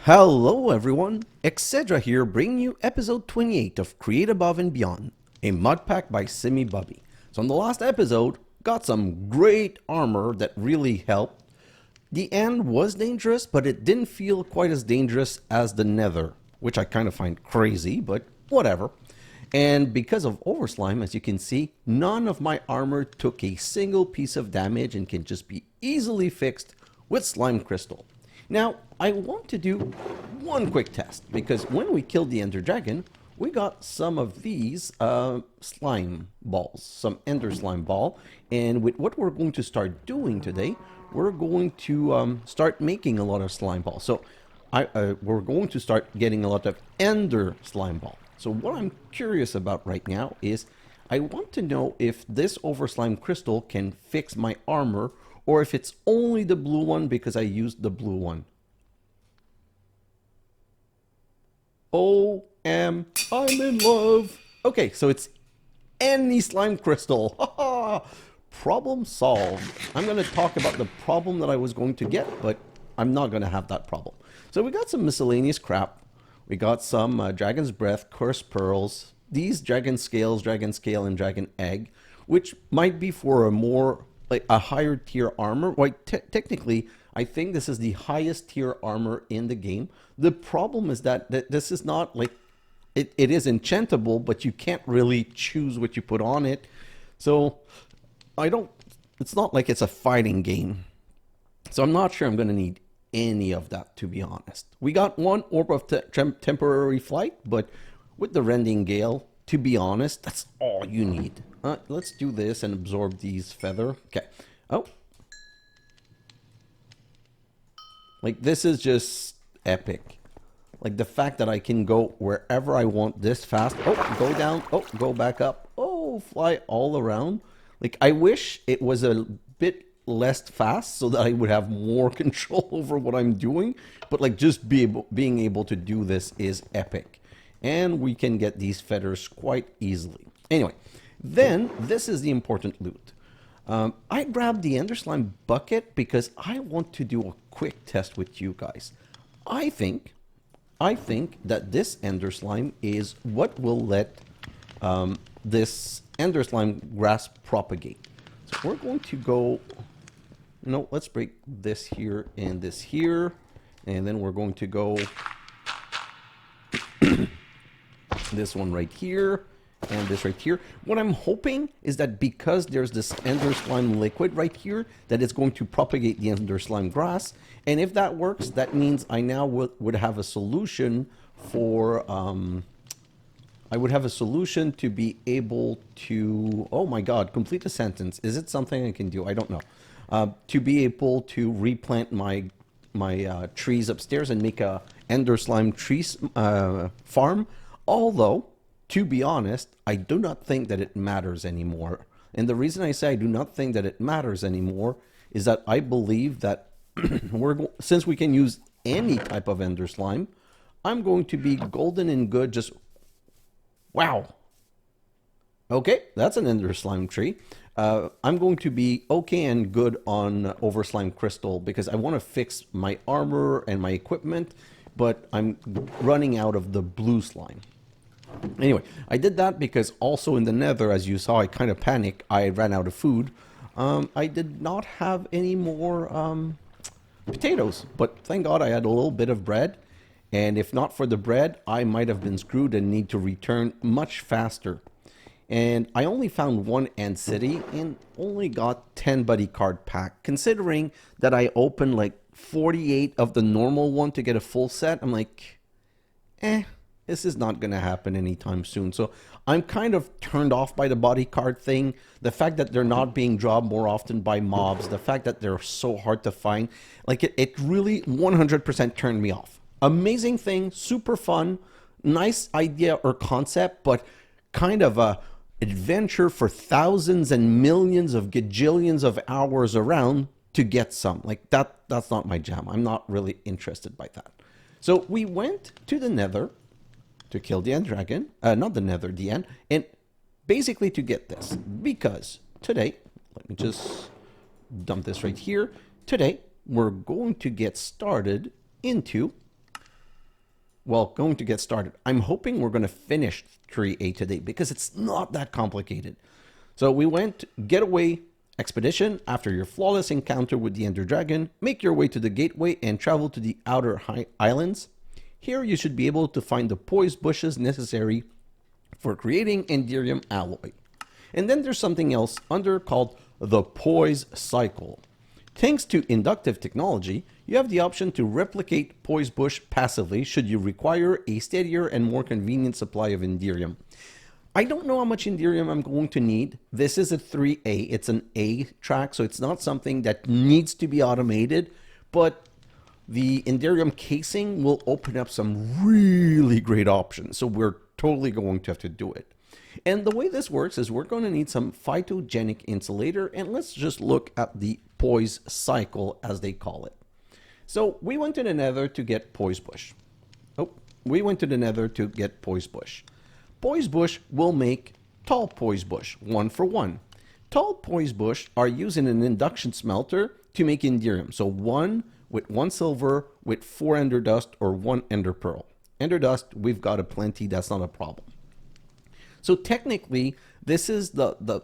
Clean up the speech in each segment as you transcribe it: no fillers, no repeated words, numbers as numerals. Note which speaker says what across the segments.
Speaker 1: Hello everyone, xHedra here bringing you episode 28 of Create Above and Beyond, a Modpack by simibubi. So in the last episode, got some great armor that really helped. The end was dangerous, but it didn't feel quite as dangerous as the nether, which I kind of find crazy, but whatever. And because of Overslime, as you can see, none of my armor took a single piece of damage and can just be easily fixed with slime crystal. Now, I want to do one quick test, because when we killed the Ender Dragon, we got some of these slime balls, some Enderslime ball, and with what we're going to start doing today, we're going to start making a lot of slime balls. So we're going to start getting a lot of Ender slime ball. So what I'm curious about right now is I want to know if this Overslime crystal can fix my armor, or if it's only the blue one because I used the blue one. I'm in love. Okay, so it's any slime crystal. Problem solved. I'm going to talk about the problem that I was going to get, but I'm not going to have that problem. So we got some miscellaneous crap. We got some Dragon's Breath, Cursed Pearls, these Dragon Scales, Dragon Scale, and Dragon Egg, which might be for a more, like a higher tier armor. Like technically, I think this is the highest tier armor in the game. The problem is that this is not like, it is enchantable, but you can't really choose what you put on it. So it's not like it's a fighting game. So I'm not sure I'm going to need any of that, to be honest. We got one Orb of Temporary Flight, but with the Rending Gale, to be honest, that's all you need. Let's do this and absorb these feather. Okay. Oh. Like, this is just epic. Like, the fact that I can go wherever I want this fast. Oh, go down. Oh, go back up. Oh, fly all around. Like, I wish it was a bit less fast so that I would have more control over what I'm doing. But, like, just being able to do this is epic. And we can get these feathers quite easily. Anyway, then this is the important loot. I grabbed the Enderslime bucket because I want to do a quick test with you guys. I think that this Enderslime is what will let this Enderslime grass propagate. So we're going to go, let's break this here and this here. And then we're going to go this one right here. And this right here. What I'm hoping is that because there's this Enderslime liquid right here, that it's going to propagate the Enderslime grass. And if that works, that means I now would have a solution for... I would have a solution to be able to... Oh my god, complete a sentence. Is it something I can do? I don't know. To be able to replant my trees upstairs and make a Enderslime trees farm. Although... to be honest, I do not think that it matters anymore. And the reason I say I do not think that it matters anymore is that I believe that since we can use any type of Enderslime, I'm going to be golden and good. Just wow. Okay, that's an Enderslime tree. I'm going to be okay and good on Overslime Crystal because I want to fix my armor and my equipment, but I'm running out of the blue slime. Anyway, I did that because also in the nether, as you saw, I kind of panicked. I ran out of food. I did not have any more potatoes, but thank God I had a little bit of bread. And if not for the bread, I might have been screwed and need to return much faster. And I only found one End City and only got 10 buddy card pack. Considering that I opened like 48 of the normal one to get a full set, I'm like, this is not going to happen anytime soon. So I'm kind of turned off by the body card thing. The fact that they're not being dropped more often by mobs. The fact that they're so hard to find. Like it really 100% turned me off. Amazing thing. Super fun. Nice idea or concept. But kind of a adventure for thousands and millions of gajillions of hours around to get some. Like that's not my jam. I'm not really interested by that. So we went to the nether to kill the End Dragon, not the nether, the end, and basically to get this, because today, let me just dump this right here, today, we're going to get started into well, going to get started. I'm hoping we're going to finish 3A today because it's not that complicated. So we went Getaway Expedition. After your flawless encounter with the Ender Dragon, make your way to the gateway and travel to the outer islands. Here you should be able to find the Poise Bushes necessary for creating Enderium alloy. And then there's something else under called the Poise Cycle. Thanks to inductive technology, you have the option to replicate Poise Bush passively should you require a steadier and more convenient supply of Enderium. I don't know how much Enderium I'm going to need. This is a 3A. It's an A track, so it's not something that needs to be automated, but the Enderium casing will open up some really great options, so we're totally going to have to do it. And the way this works is we're going to need some Phytogenic insulator, and let's just look at the Poise cycle, as they call it. So we went to the Nether to get Poise Bush. We went to the Nether to get Poise Bush. Poise Bush will make Tall Poise Bush, 1 for 1. Tall Poise Bush are used in an induction smelter to make Enderium. So 1 with 1 silver with 4 ender dust or 1 ender pearl. Ender dust, we've got a plenty, that's not a problem. So technically, this is the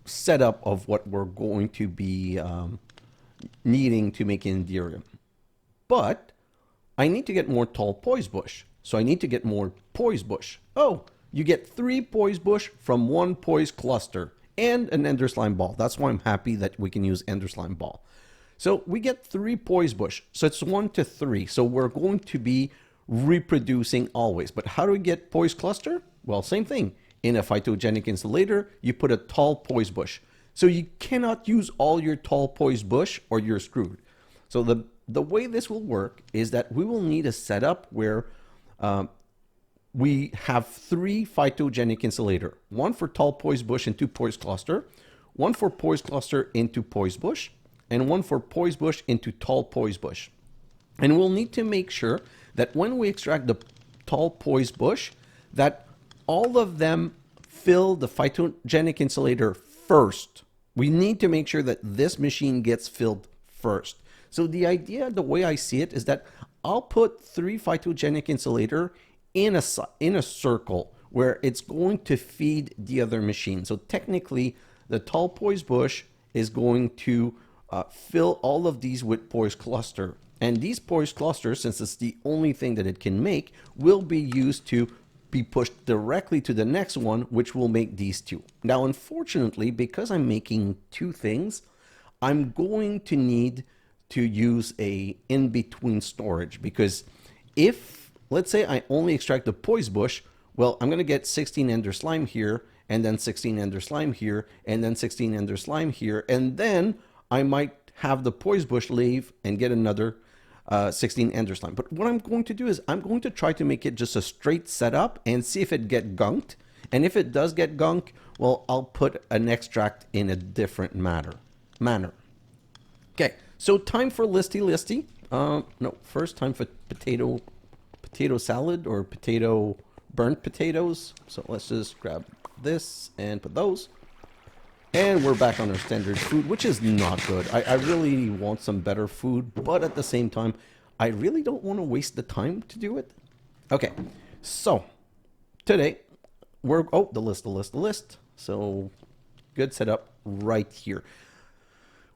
Speaker 1: setup of what we're going to be needing to make Enderium. But I need to get more Tall Poise Bush. So I need to get more Poise Bush. Oh, you get 3 Poise Bush from 1 Poise cluster and an Enderslime ball. That's why I'm happy that we can use Enderslime ball. So we get 3 Poise Bush. So it's 1 to 3. So we're going to be reproducing always. But how do we get Poise cluster? Well, same thing. In a Phytogenic insulator, you put a Tall Poise Bush. So you cannot use all your Tall Poise Bush or you're screwed. So the way this will work is that we will need a setup where we have 3 Phytogenic insulator. 1 for Tall Poise Bush into Poise cluster, 1 for Poise cluster into Poise Bush, and 1 for Poise Bush into Tall Poise Bush. And we'll need to make sure that when we extract the Tall Poise Bush, that all of them fill the Phytogenic insulator first. We need to make sure that this machine gets filled first. So the idea, the way I see it, is that I'll put 3 Phytogenic insulator in a circle where it's going to feed the other machine. So technically, the Tall Poise Bush is going to fill all of these with Poise cluster. And these Poise clusters, since it's the only thing that it can make, will be used to be pushed directly to the next one, which will make these 2. Now, unfortunately, because I'm making 2 things, I'm going to need to use a in-between storage, because if, let's say I only extract the Poise Bush, well, I'm going to get 16 Enderslime here, and then 16 Enderslime here, and then 16 Enderslime here, and then I might have the Poise Bush leave and get another 16 Enderslime. But what I'm going to do is I'm going to try to make it just a straight setup and see if it get gunked. And if it does get gunk, well, I'll put an extract in a different manner. Okay, so time for listy. No, first time for potato salad or burnt potatoes. So let's just grab this and put those. And we're back on our standard food, which is not good. I really want some better food, but at the same time, I really don't want to waste the time to do it. Okay, so today we're, the list. So good setup right here.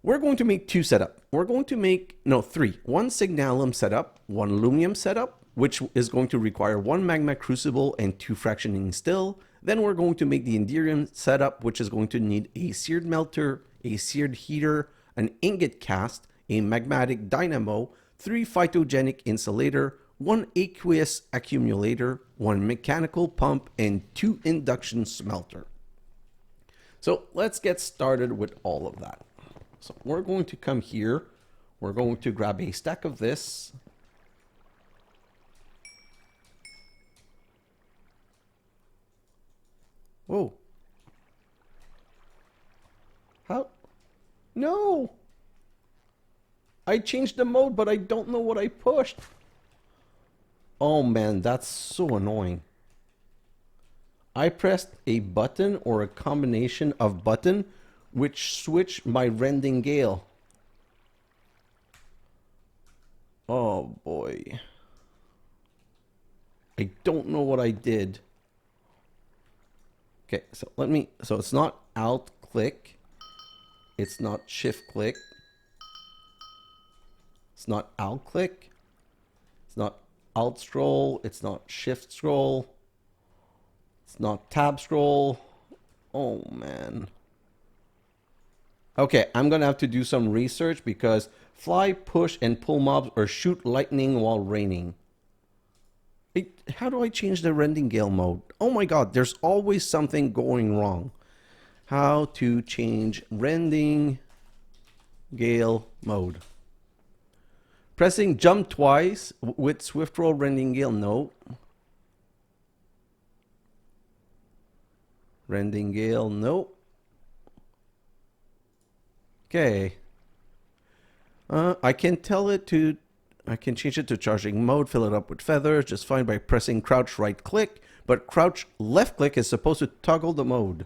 Speaker 1: We're going to make 2 setup. We're going to make, 3. 1 Signalum setup, 1 Lumium setup, which is going to require 1 Magma Crucible and 2 fractioning still. Then we're going to make the Enderium setup, which is going to need a seared melter, a seared heater, an ingot cast, a magmatic dynamo, 3 Phytogenic insulator, 1 aqueous accumulator, 1 mechanical pump, and 2 induction smelter. So let's get started with all of that. So we're going to come here. We're going to grab a stack of this. Whoa. How? No! I changed the mode, but I don't know what I pushed. Oh man, that's so annoying. I pressed a button or a combination of button which switched my rending gale. Oh boy. I don't know what I did. Okay, so so it's not alt click. It's not shift click. It's not alt click. It's not alt scroll. It's not shift scroll. It's not tab scroll. Oh, man. Okay, I'm going to have to do some research because fly, push, and pull mobs or shoot lightning while raining. How do I change the Rending-Gale mode? Oh my god, there's always something going wrong. How to change Rending-Gale mode. Pressing jump twice with swift roll Rending-Gale. No. Rending-Gale. No. Okay. I can change it to charging mode, fill it up with feathers, just fine by pressing crouch right click, but crouch left click is supposed to toggle the mode.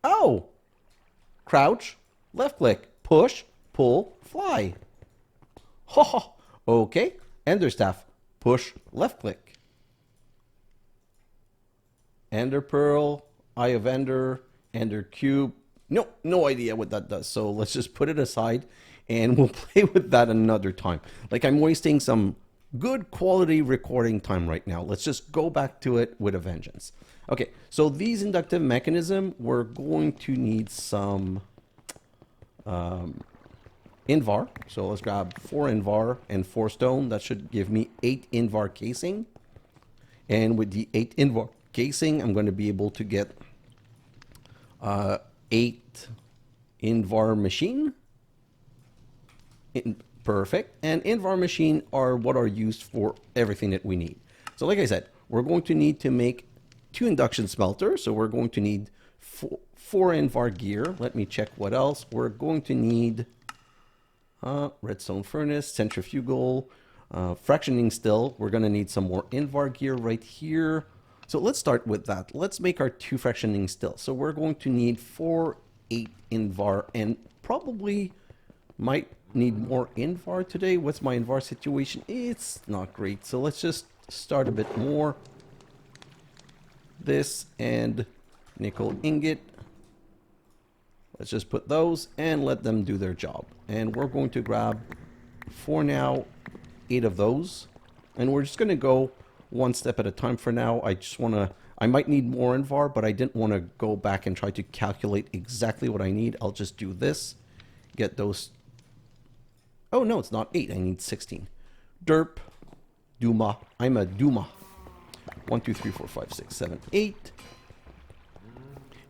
Speaker 1: Oh! Crouch, left click, push, pull, fly. Ho ho! Okay, Ender Staff, push, left click. Ender Pearl, Eye of Ender, Ender Cube. No idea what that does, so let's just put it aside and we'll play with that another time. Like, I'm wasting some good quality recording time right now. Let's just go back to it with a vengeance. Okay, so these inductive mechanism, we're going to need some Invar. So let's grab 4 Invar and 4 stone. That should give me 8 Invar casing. And with the 8 Invar casing, I'm going to be able to get 8 Invar machine. Perfect. And Invar machine are what are used for everything that we need. So like I said, we're going to need to make 2 induction smelters. So we're going to need 4 Invar gear. Let me check what else. We're going to need redstone furnace, centrifugal, fractioning still. We're going to need some more Invar gear right here. So let's start with that. Let's make our 2 fractioning still. So we're going to need 8 Invar and probably might need more Invar today. What's my Invar situation? It's not great. So let's just start a bit more. This and nickel ingot. Let's just put those and let them do their job. And we're going to grab, for now, 8 of those. And we're just going to go one step at a time for now. I might need more Invar, but I didn't want to go back and try to calculate exactly what I need. I'll just do this. Get those. Oh, no, it's not 8. I need 16. Derp. Duma. I'm a Duma. 1, 2, 3, 4, 5, 6, 7, 8.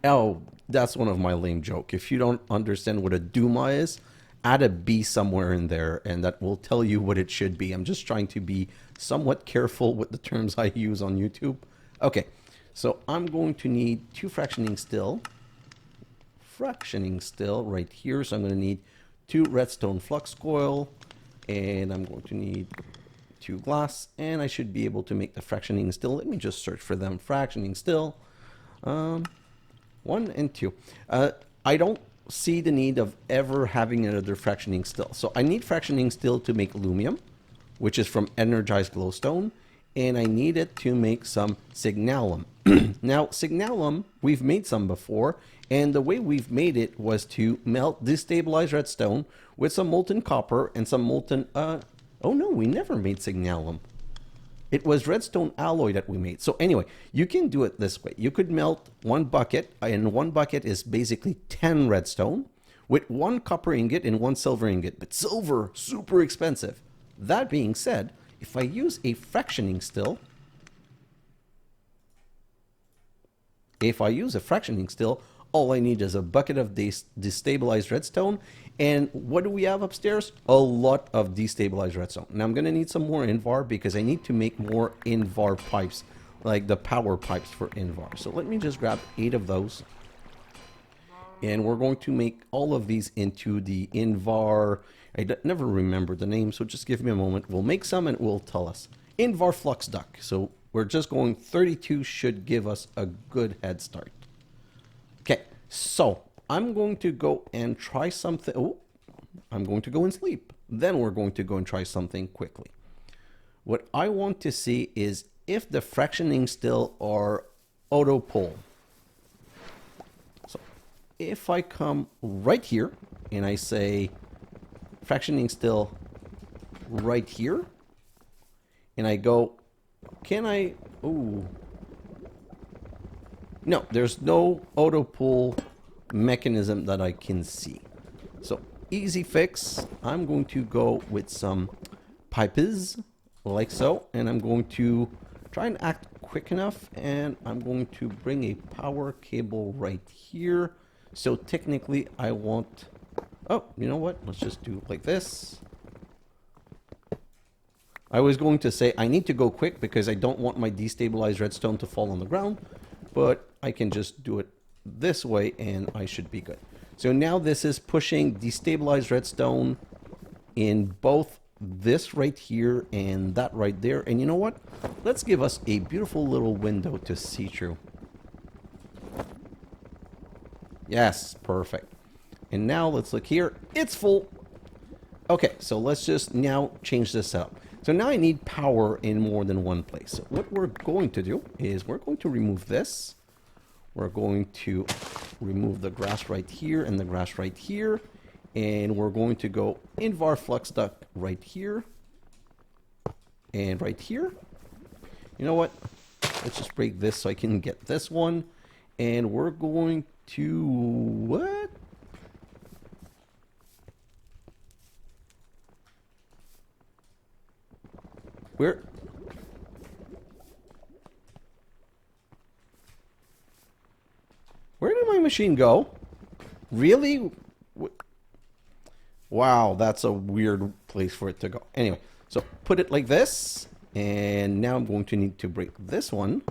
Speaker 1: Oh, that's one of my lame joke. If you don't understand what a Duma is, add a B somewhere in there, and that will tell you what it should be. I'm just trying to be somewhat careful with the terms I use on YouTube. Okay, so I'm going to need 2 fractioning still. Fractioning still right here. So I'm going to need 2 redstone flux coil, and I'm going to need 2 glass, and I should be able to make the fractioning still. Let me just search for them. Fractioning still. 1 and 2. I don't see the need of ever having another fractioning still. So I need fractioning still to make Lumium, which is from energized glowstone, and I need it to make some Signalum. Now, Signalum, we've made some before, and the way we've made it was to melt destabilized redstone with some molten copper and some molten... oh no, we never made Signalum. It was redstone alloy that we made. So anyway, you can do it this way. You could melt 1 bucket, and 1 bucket is basically 10 redstone, with 1 copper ingot and 1 silver ingot. But silver, super expensive. That being said, if I use a fractioning still, all I need is a bucket of destabilized redstone. And what do we have upstairs? A lot of destabilized redstone. Now I'm going to need some more Invar because I need to make more Invar pipes, like the power pipes for Invar. So let me just grab 8 of those. And we're going to make all of these into the Invar. Never remember the name, so just give me a moment. We'll make some and it will tell us. Invar flux duct. So we're just going 32 should give us a good head start. Okay, so I'm going to go and try something. Oh, I'm going to go and sleep. Then we're going to go and try something quickly. What I want to see is if the fractioning still are auto pull. So if I come right here and I say fractioning still right here, and I go, can I, ooh. No, there's no auto pull mechanism that I can see. So easy fix, I'm going to go with some pipes like so, and I'm going to try and act quick enough, and I'm going to bring a power cable right here. So technically I want, oh, you know what? Let's just do it like this. I was going to say I need to go quick because I don't want my destabilized redstone to fall on the ground, but I can just do it this way and I should be good. So now this is pushing destabilized redstone in both this right here and that right there. And you know what? Let's give us a beautiful little window to see through. Yes, perfect. And now let's look here. It's full. Okay, so let's just now change this up. So now I need power in more than one place. So what we're going to do is we're going to remove this. We're going to remove the grass right here and the grass right here. And we're going to go invar flux duct right here. And right here. You know what? Let's just break this so I can get this one. And we're going to... what? Where did my machine go? Really? Wow, that's a weird place for it to go. Anyway, so put it like this. And now I'm going to need to break this one.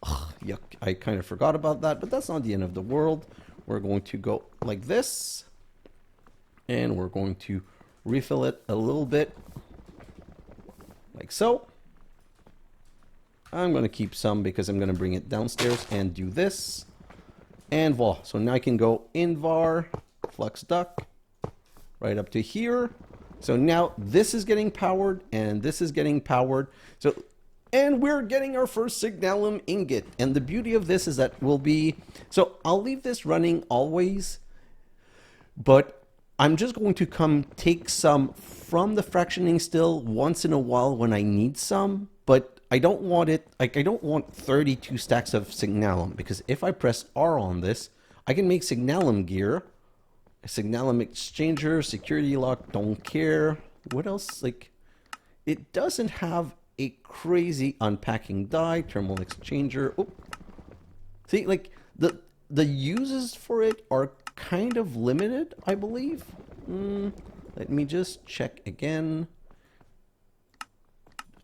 Speaker 1: Ugh, yuck, I kind of forgot about that, but that's not the end of the world. We're going to go like this. And we're going to refill it a little bit. Like so. I'm going to keep some because I'm going to bring it downstairs and do this. And voila. So now I can go invar, flux duct, right up to here. So now this is getting powered and this is getting powered. So, and we're getting our first Signalum Ingot. And the beauty of this is that we'll be, so I'll leave this running always, but I'm just going to come take some from the fractioning still once in a while when I need some, but I don't want it, like I don't want 32 stacks of Signalum, because if I press R on this, I can make Signalum gear, a Signalum exchanger, security lock, don't care. What else? Like, it doesn't have a crazy unpacking die, thermal exchanger. Oh, see, like the uses for it are kind of limited, I believe. Let me just check again.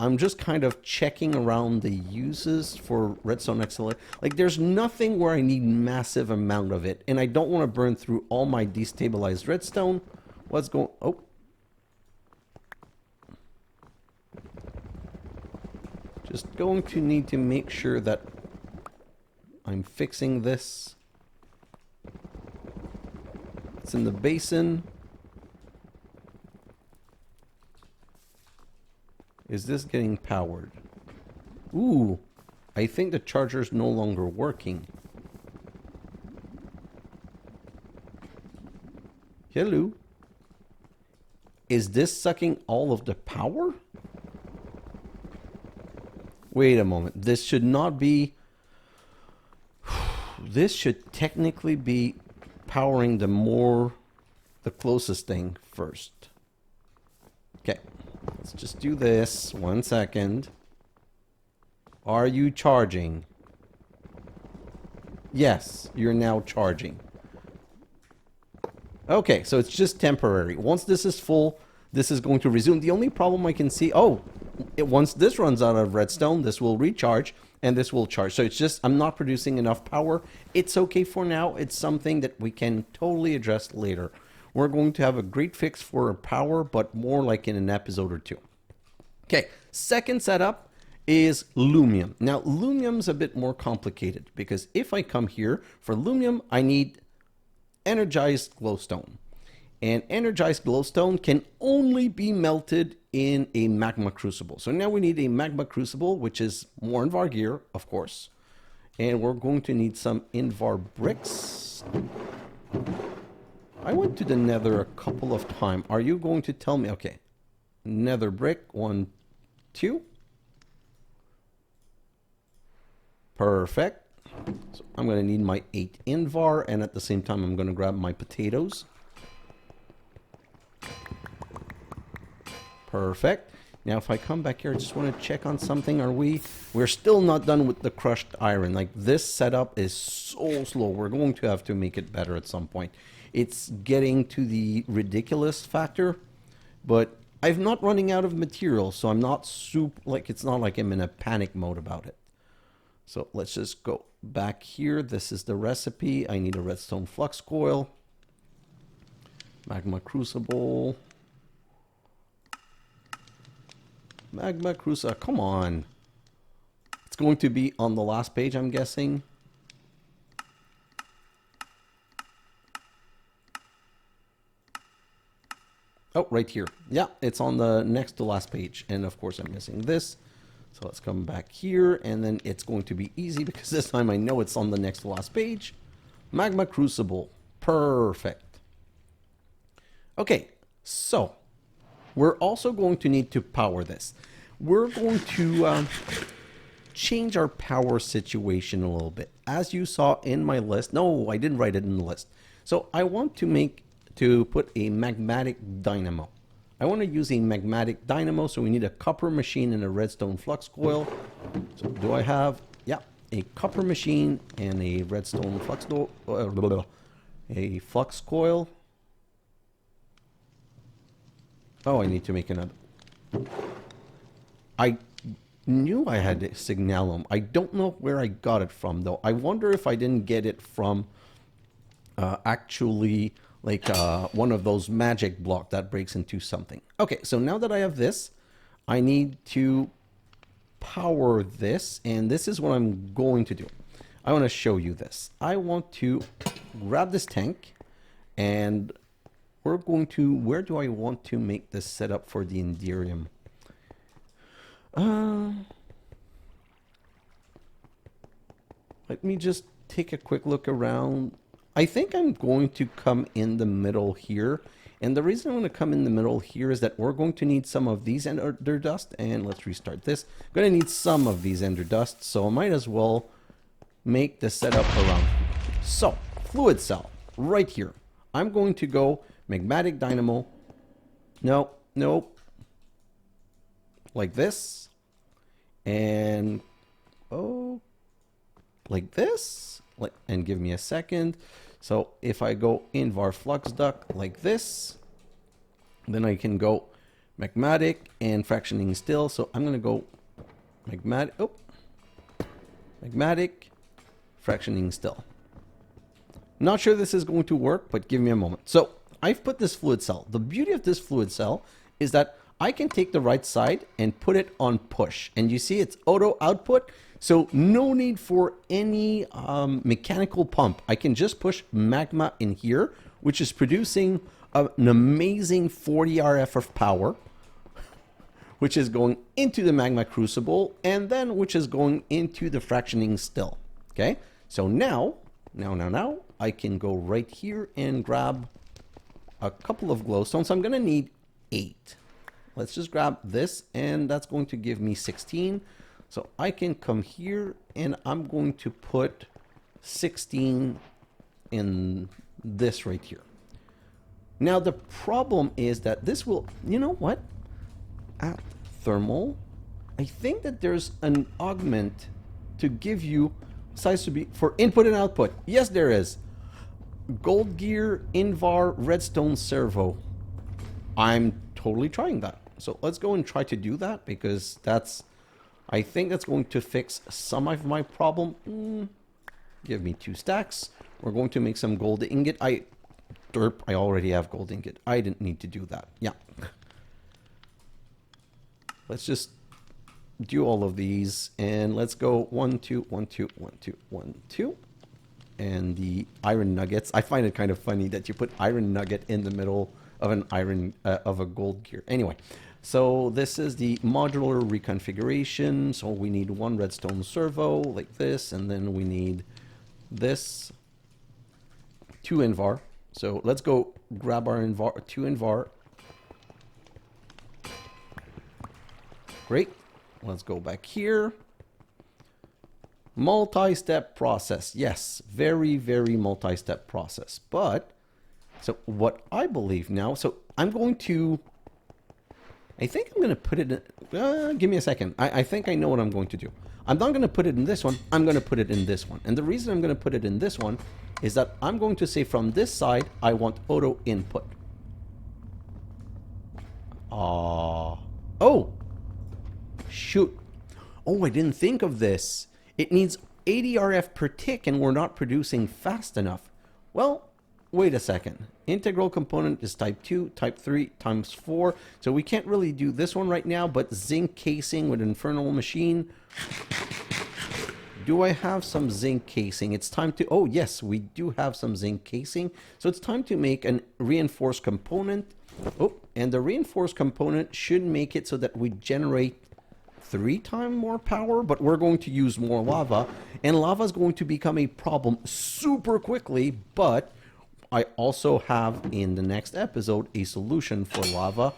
Speaker 1: I'm just kind of checking around the uses for redstone XLA. Like, there's nothing where I need massive amount of it, and I don't want to burn through all my destabilized redstone. What's going... oh. Just going to need to make sure that I'm fixing this. It's in the basin. Is this getting powered? Ooh, I think the charger's no longer working. Hello. Is this sucking all of the power? Wait a moment. This should not be... this should technically be powering the closest thing first. Okay. Let's just do this. 1 second. Are you charging? Yes, you're now charging. Okay, so it's just temporary. Once this is full, this is going to resume. The only problem I can see... oh, once this runs out of redstone, this will recharge, and this will charge. So it's just, I'm not producing enough power. It's okay for now. It's something that we can totally address later. We're going to have a great fix for power, but more like in an episode or two. Okay, second setup is Lumium. Now, Lumium's a bit more complicated because if I come here for Lumium, I need energized glowstone. And energized glowstone can only be melted in a Magma Crucible. So now we need a Magma Crucible, which is more Invar gear, of course. And we're going to need some Invar bricks. I went to the Nether a couple of times. Are you going to tell me? Okay. Nether brick, 1, 2. Perfect. So I'm going to need my 8 Invar, and at the same time, I'm going to grab my potatoes. Perfect. Now, if I come back here, I just want to check on something. We're still not done with the crushed iron. Like, this setup is so slow. We're going to have to make it better at some point. It's getting to the ridiculous factor, but I'm not running out of material, so I'm not it's not like I'm in a panic mode about it. So let's just go back here. This is the recipe. I need a redstone flux coil, Magma Crucible. Magma Crucible, come on. It's going to be on the last page, I'm guessing. Oh, right here. Yeah, it's on the next to last page. And of course, I'm missing this. So let's come back here, and then it's going to be easy because this time I know it's on the next to last page. Magma Crucible. Perfect. Okay, so we're also going to need to power this. We're going to change our power situation a little bit. As you saw in my list, no, I didn't write it in the list. So I want to put a magmatic dynamo. I want to use a magmatic dynamo, so we need a copper machine and a redstone flux coil. So do I have, yeah, a copper machine and a redstone a flux coil. Oh, I need to make another. I knew I had Signalum. I don't know where I got it from, though. I wonder if I didn't get it from actually like one of those magic block that breaks into something. Okay, so now that I have this, I need to power this, and this is what I'm going to do. I want to show you this. I want to grab this tank, and we're going to, where do I want to make this setup for the Enderium? Let me just take a quick look around. I think I'm going to come in the middle here. And the reason I want to come in the middle here is that we're going to need some of these ender dust. And let's restart this. I'm going to need some of these ender dust. So I might as well make the setup around. So, fluid cell, right here. I'm going to go magmatic dynamo. No, nope. Like this. And, oh, like this. And give me a second. So if I go Invar flux duct like this, then I can go magmatic and fractioning still. So I'm going to go magmatic, magmatic, fractioning still. Not sure this is going to work, but give me a moment. So I've put this fluid cell. The beauty of this fluid cell is that I can take the right side and put it on push. And you see it's auto output. So no need for any mechanical pump. I can just push magma in here, which is producing an amazing 40 RF of power, which is going into the Magma Crucible, and then which is going into the fractioning still. Okay, so now, I can go right here and grab a couple of glowstones. So I'm going to need 8. Let's just grab this, and that's going to give me 16. So I can come here, and I'm going to put 16 in this right here. Now the problem is that this will, you know what? At thermal, I think that there's an augment to give you size to be for input and output. Yes, there is. Gold gear, Invar, redstone servo. I'm totally trying that. So let's go and try to do that, because I think that's going to fix some of my problem. Give me 2 stacks. We're going to make some gold ingot. I already have gold ingot. I didn't need to do that. Yeah. Let's just do all of these, and let's go 1, 2, 1, 2, 1, 2, 1, 2. and the iron nuggets. I find it kind of funny that you put iron nugget in the middle of an of a gold gear. Anyway, so this is the modular reconfiguration. So we need one redstone servo like this, and then we need this, 2 invar. So let's go grab our 2 invar. Great. Let's go back here. Multi-step process. Yes, very, very multi-step process. But, so what I believe now, so I'm going to, I think I'm going to put it in, give me a second. I think I know what I'm going to do. I'm not going to put it in this one. I'm going to put it in this one. And the reason I'm going to put it in this one is that I'm going to say from this side, I want auto input. Oh, shoot. Oh, I didn't think of this. It needs 80 RF per tick and we're not producing fast enough. Well, wait a second. Integral component is type 2, type 3, times 4. So we can't really do this one right now, but zinc casing with infernal machine. Do I have some zinc casing? It's time to, oh yes, we do have some zinc casing. So it's time to make a reinforced component. Oh, and the reinforced component should make it so that we generate 3 times more power, but we're going to use more lava, and lava is going to become a problem super quickly. But I also have in the next episode a solution for lava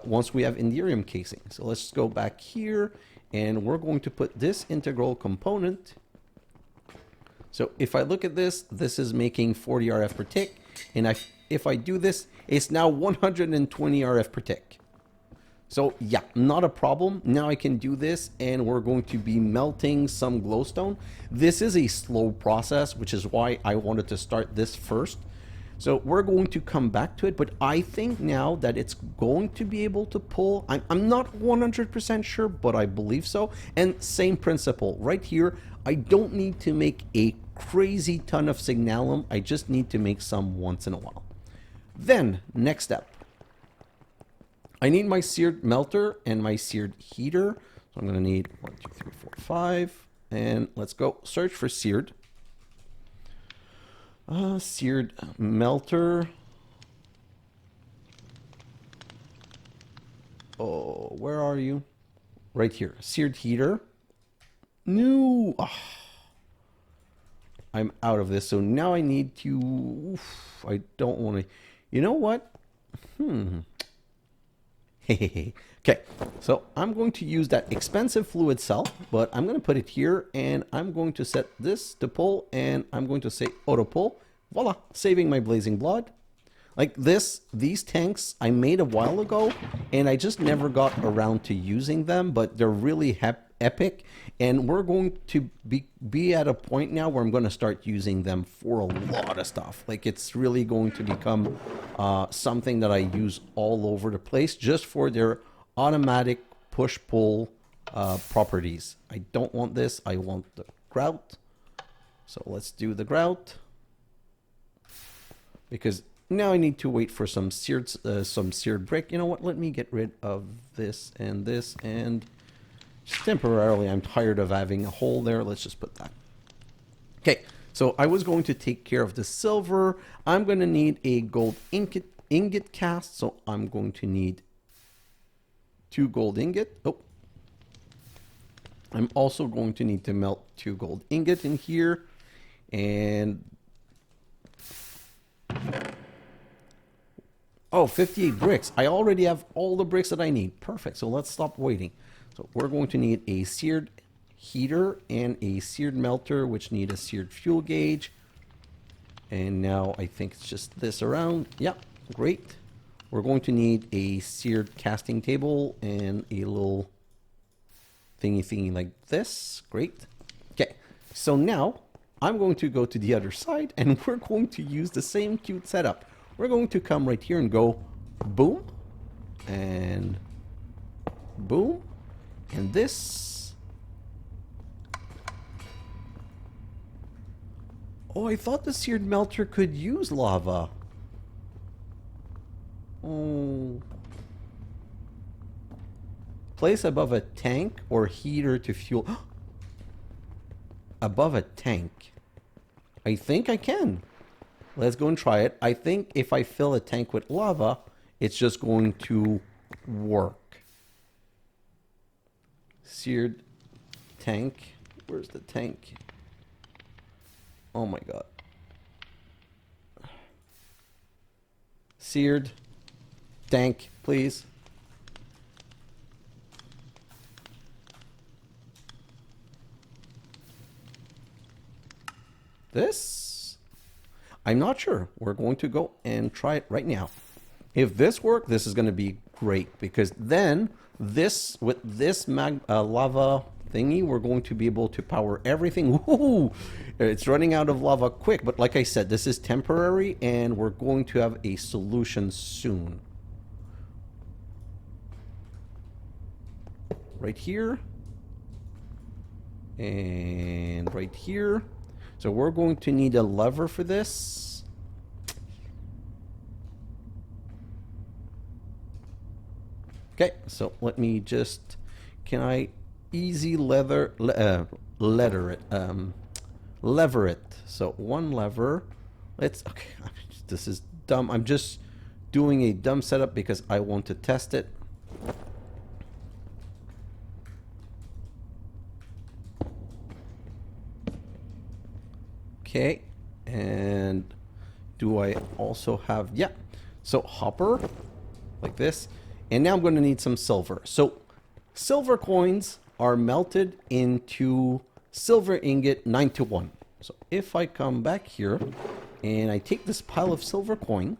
Speaker 1: once we have Enderium casing. So let's go back here, and we're going to put this integral component. So if I look at this, this is making 40 RF per tick, and if I do this, it's now 120 RF per tick. So yeah, not a problem. Now I can do this, and we're going to be melting some glowstone. This is a slow process, which is why I wanted to start this first. So we're going to come back to it, but I think now that it's going to be able to pull. I'm not 100% sure, but I believe so. And same principle right here. I don't need to make a crazy ton of signalum. I just need to make some once in a while. Then next step. I need my seared melter and my seared heater. So I'm going to need 1, 2, 3, 4, 5. And let's go search for seared. Seared melter. Oh, where are you? Right here. Seared heater. No. Oh. I'm out of this. So now I need to... Oof, I don't want to... You know what? Okay, so I'm going to use that expensive fluid cell, but I'm going to put it here, and I'm going to set this to pull, and I'm going to say auto pull. Voila, saving my blazing blood. Like this, these tanks I made a while ago, and I just never got around to using them, but they're really epic, and we're going to be at a point now where I'm going to start using them for a lot of stuff. Like it's really going to become something that I use all over the place just for their automatic push-pull properties. I don't want this. I want the grout. So let's do the grout. Because now I need to wait for some seared brick. You know what? Let me get rid of this, and just temporarily, I'm tired of having a hole there. Let's just put that. Okay, so I was going to take care of the silver. I'm going to need a gold ingot cast, so I'm going to need 2 gold ingot. Oh, I'm also going to need to melt 2 gold ingot in here, and oh, 58 bricks. I already have all the bricks that I need. Perfect. So let's stop waiting. So we're going to need a seared heater and a seared melter, which need a seared fuel gauge. And now I think it's just this around. Yeah, great. We're going to need a seared casting table and a little thingy like this. Great. Okay, so now I'm going to go to the other side, and we're going to use the same cute setup. We're going to come right here and go boom and boom. And this... Oh, I thought the seared melter could use lava. Oh. Place above a tank or heater to fuel... Above a tank. I think I can. Let's go and try it. I think if I fill a tank with lava, it's just going to work. Seared tank. Where's the tank? Oh my god. Seared tank, please. This? I'm not sure. We're going to go and try it right now. If this works, this is going to be great, because then this, with this lava thingy, we're going to be able to power everything. Woohoo! It's running out of lava quick, but like I said, this is temporary, and we're going to have a solution soon. Right here. And right here. So we're going to need a lever for this. Okay, so let me just, can I easy lever it? So one lever. Let's, okay, this is dumb. I'm just doing a dumb setup because I want to test it. Okay, and do I also have, yeah, so hopper, like this, and now I'm going to need some silver. So silver coins are melted into silver ingot 9-to-1. So if I come back here and I take this pile of silver coin,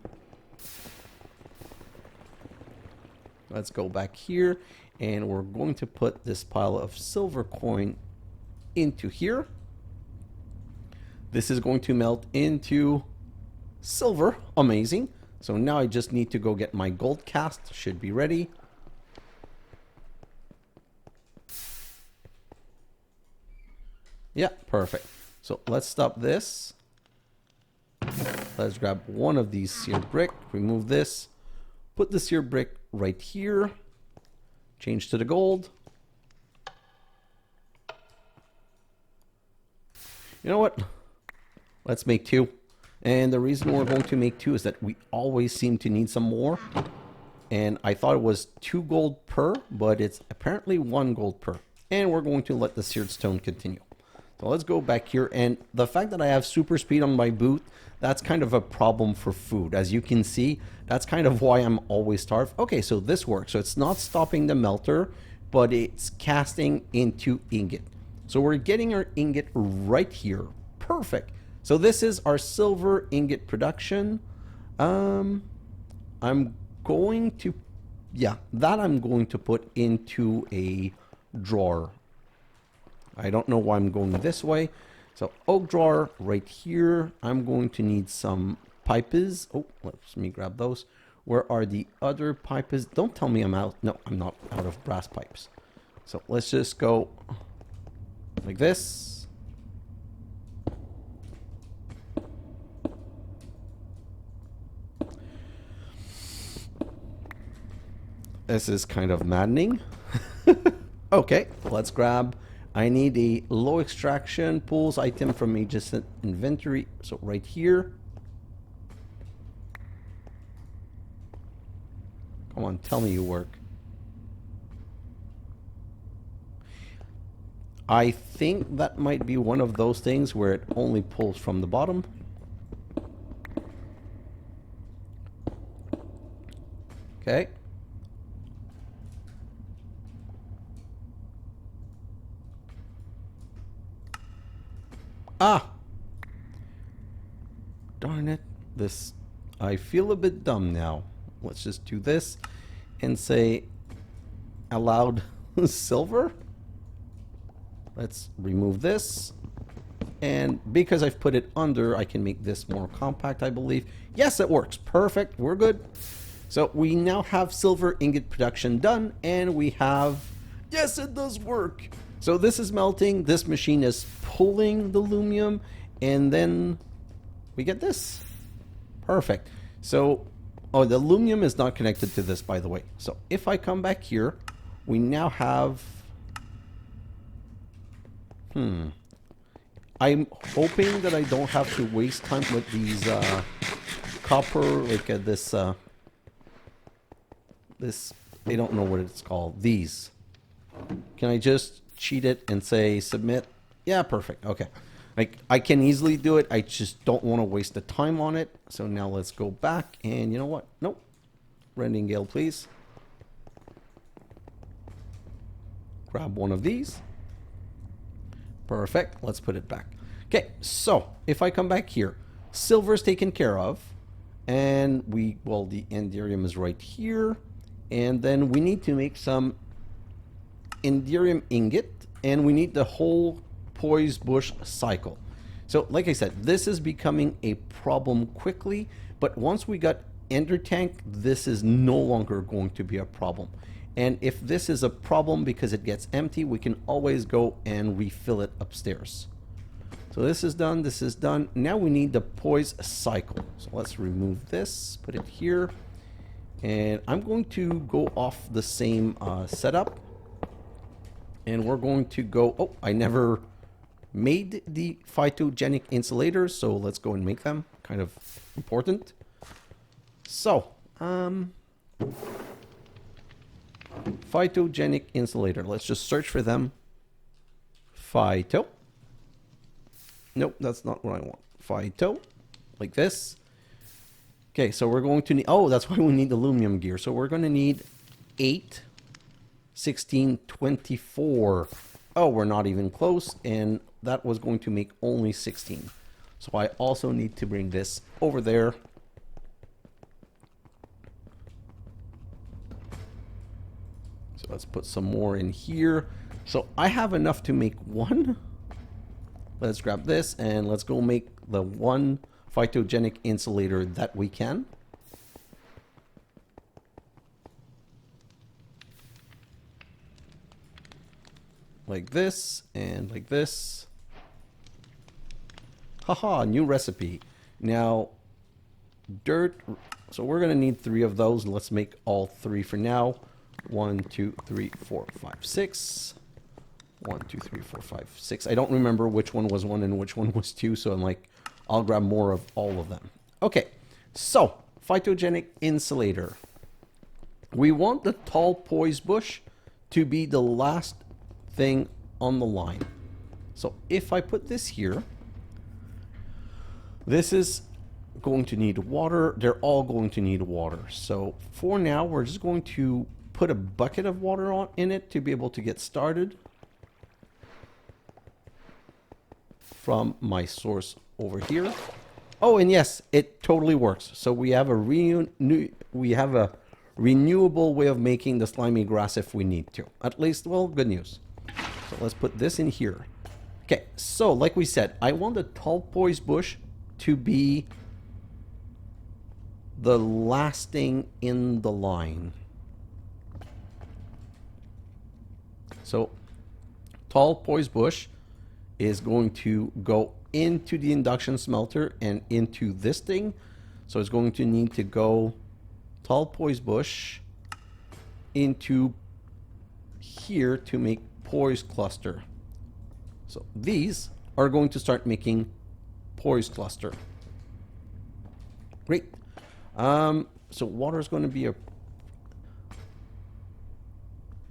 Speaker 1: let's go back here, and we're going to put this pile of silver coin into here. This is going to melt into silver. Amazing. So now I just need to go get my gold cast. Should be ready. Yeah, perfect. So let's stop this. Let's grab one of these seared brick. Remove this. Put the seared brick right here. Change to the gold. You know what? Let's make 2. And the reason we're going to make 2 is that we always seem to need some more. And I thought it was 2 gold per, but it's apparently 1 gold per. And we're going to let the seared stone continue. So let's go back here. And the fact that I have super speed on my boot, that's kind of a problem for food. As you can see, that's kind of why I'm always starved. Okay, so this works. So it's not stopping the melter, but it's casting into ingot. So we're getting our ingot right here. Perfect. So this is our silver ingot production. I'm going to, yeah, that I'm going to put into a drawer. I don't know why I'm going this way. So oak drawer right here. I'm going to need some pipes. Oh, let me grab those. Where are the other pipes? Don't tell me I'm out. No, I'm not out of brass pipes. So let's just go like this. This is kind of maddening. Okay, let's grab. I need a low extraction pulls item from adjacent inventory. So right here. Come on, tell me you work. I think that might be one of those things where it only pulls from the bottom. Okay. Ah! Darn it. This, I feel a bit dumb now. Let's just do this and say allowed silver. Let's remove this. And because I've put it under, I can make this more compact, I believe. Yes, it works. Perfect. We're good. So we now have silver ingot production done, and we have, yes, it does work. So this is melting, this machine is pulling the lumium, and then we get this. Perfect. So, oh, the lumium is not connected to this, by the way. So if I come back here, we now have, I'm hoping that I don't have to waste time with these copper, like this, I don't know what it's called. These. Can I just cheat it and say submit? Yeah, perfect. Okay. Like, I can easily do it. I just don't want to waste the time on it. So now let's go back and you know what? Nope. Rending Gale, please. Grab one of these. Perfect. Let's put it back. Okay, so if I come back here, silver's taken care of. And well, the Enderium is right here. And then we need to make some Enderium ingot. And we need the whole Poise Bush cycle. So like I said, this is becoming a problem quickly. But once we got Ender Tank, this is no longer going to be a problem. And if this is a problem because it gets empty, we can always go and refill it upstairs. So this is done, this is done. Now we need the Poise cycle. So let's remove this, put it here. And I'm going to go off the same setup. And we're going to go, oh, I never made the Phytogenic insulators, so let's go and make them. Kind of important. So, Phytogenic insulator. Let's just search for them. Phyto. Nope, that's not what I want. Phyto. Like this. Okay, so we're going to need... Oh, that's why we need the Lumium gear. So we're going to need 8, 16, 24. Oh, we're not even close. And that was going to make only 16. So I also need to bring this over there. So let's put some more in here. So I have enough to make one. Let's grab this and let's go make the one Phytogenic insulator that we can. Like this and like this. Haha, new recipe. Now, dirt. So we're going to need 3 of those. Let's make all 3 for now. 1, 2, 3, 4, 5, 6. 1, 2, 3, 4, 5, 6. I don't remember which one was 1 and which one was 2, so I'm like, I'll grab more of all of them. Okay, so Phytogenic insulator. We want the Tall Poise Bush to be the last thing on the line. So if I put this here, this is going to need water. They're all going to need water. So for now, we're just going to put a bucket of water in it to be able to get started from my source over here. Oh, and yes, it totally works. So we have a renewable way of making the slimy grass if we need to. At least, well, good news. So let's put this in here. Okay, so like we said, I want the Tall Poise Bush to be the last thing in the line. So Tall Poise Bush is going to go into the induction smelter and into this thing. So it's going to need to go Tall Poise Bush into here to make Poise Cluster. So these are going to start making Poise Cluster. Great. So water is going to be a...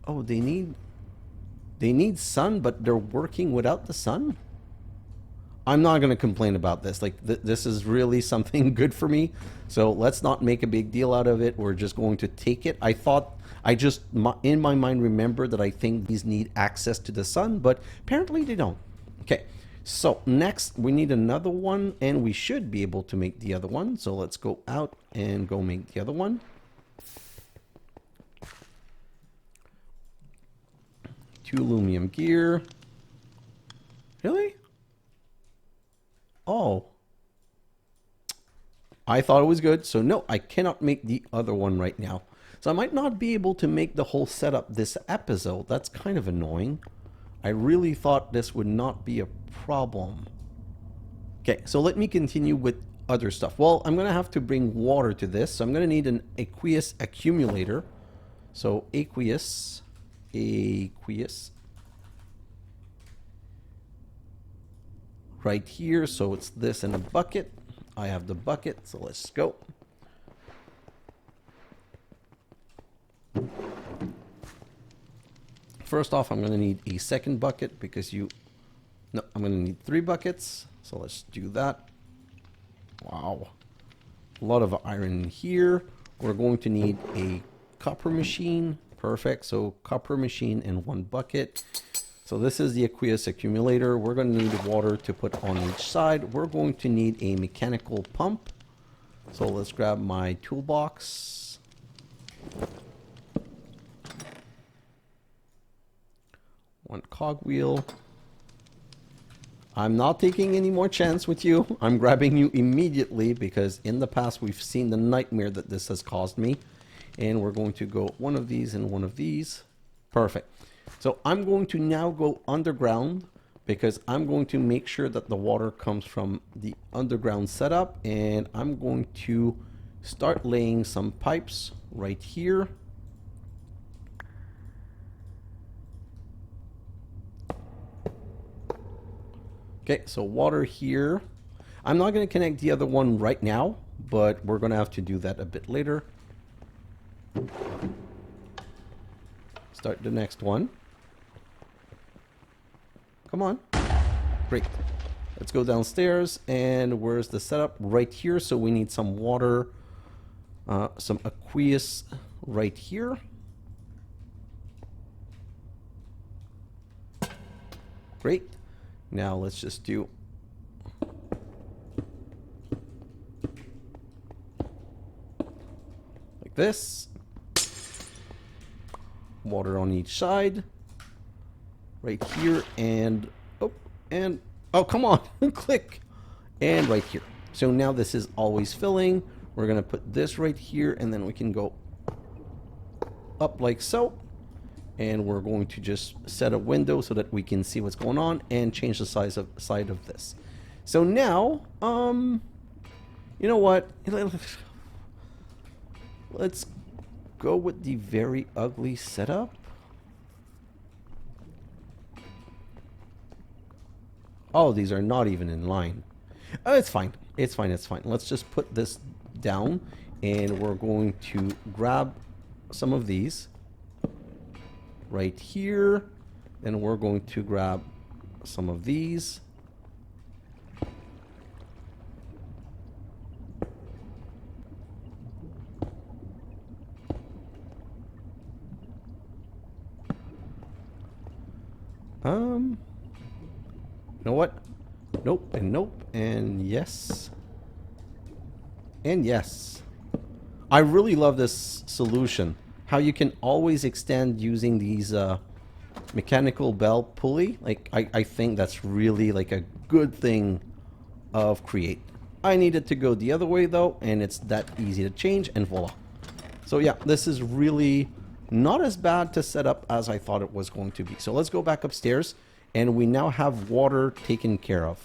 Speaker 1: Oh, they need sun, but they're working without the sun? I'm not going to complain about this. Like, this is really something good for me. So let's not make a big deal out of it. We're just going to take it. I just, in my mind, remember that I think these need access to the sun, but apparently they don't. Okay, so next we need another one, and we should be able to make the other one. So let's go out and go make the other one. Two Lumium gear. Really? Oh. I thought it was good. So no, I cannot make the other one right now. So I might not be able to make the whole setup this episode. That's kind of annoying. I really thought this would not be a problem. Okay, so let me continue with other stuff. Well, I'm going to have to bring water to this. So I'm going to need an aqueous accumulator. So aqueous. right here. So it's this in a bucket. I have the bucket, so let's go. First off, I'm going to need a second bucket because no, I'm going to need 3 buckets. So let's do that. Wow. A lot of iron in here. We're going to need a copper machine. Perfect. So copper machine in 1 bucket. So this is the aqueous accumulator. We're going to need water to put on each side. We're going to need a mechanical pump. So let's grab my toolbox. One cogwheel. I'm not taking any more chance with you. I'm grabbing you immediately because in the past we've seen the nightmare that this has caused me. And we're going to go one of these and one of these. Perfect. So I'm going to now go underground because I'm going to make sure that the water comes from the underground setup. And I'm going to start laying some pipes right here. Okay, so water here. I'm not going to connect the other one right now, but we're going to have to do that a bit later. Start the next one. Come on. Great. Let's go downstairs. And where's the setup? Right here. So we need some water, some aqueous right here. Great. Now let's just do like this. Water on each side. Right here and oh, come on. Click. And right here. So now this is always filling. We're going to put this right here and then we can go up like so. And we're going to just set a window so that we can see what's going on and change the side of this. So now, you know what? Let's go with the very ugly setup. Oh, these are not even in line. Oh, it's fine. It's fine. It's fine. Let's just put this down and we're going to grab some of these. Right here, and we're going to grab some of these. You know what? Nope, and nope, and yes. And yes. I really love this solution. How you can always extend using these mechanical belt pulley. Like I think that's really like a good thing of Create. I needed to go the other way though, and it's that easy to change, and voila. So yeah, this is really not as bad to set up as I thought it was going to be. So let's go back upstairs, and we now have water taken care of.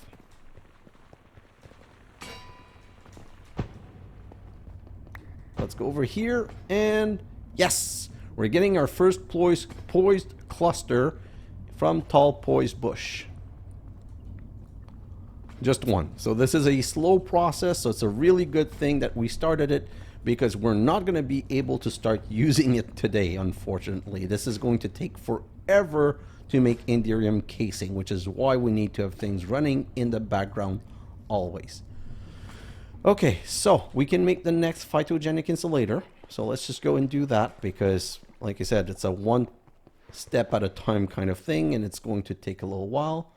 Speaker 1: Let's go over here, and yes, we're getting our first poised cluster from Tall Poise Bush. Just one. So this is a slow process, so it's a really good thing that we started it because we're not going to be able to start using it today, unfortunately. This is going to take forever to make Enderium casing, which is why we need to have things running in the background always. Okay, so we can make the next Phytogenic Insolator. So let's just go and do that because, like I said, it's a one step at a time kind of thing, and it's going to take a little while.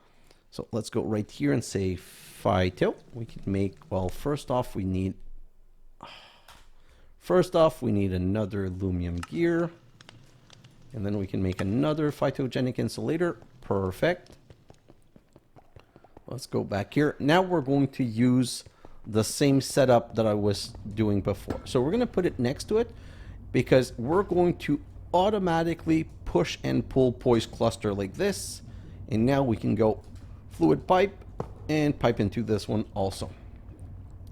Speaker 1: So let's go right here and say Phyto. We can make, well, first off, we need another Lumium gear. And then we can make another Phytogenic Insolator. Perfect. Let's go back here. Now we're going to use the same setup that I was doing before. So we're going to put it next to it because we're going to automatically push and pull Poise cluster like this. And now we can go fluid pipe and pipe into this one also.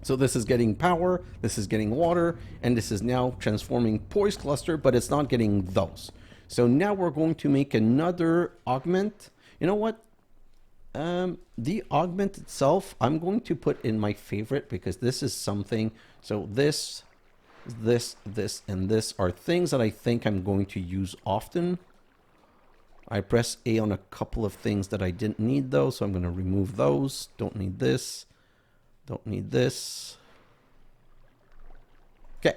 Speaker 1: So this is getting power, this is getting water, and this is now transforming Poise cluster, but it's not getting those. So now we're going to make another augment. You know what? The augment itself, I'm going to put in my favorite because this is something. So this, and this are things that I think I'm going to use often. I press A on a couple of things that I didn't need though, so I'm going to remove those. Don't need this. Don't need this. Okay,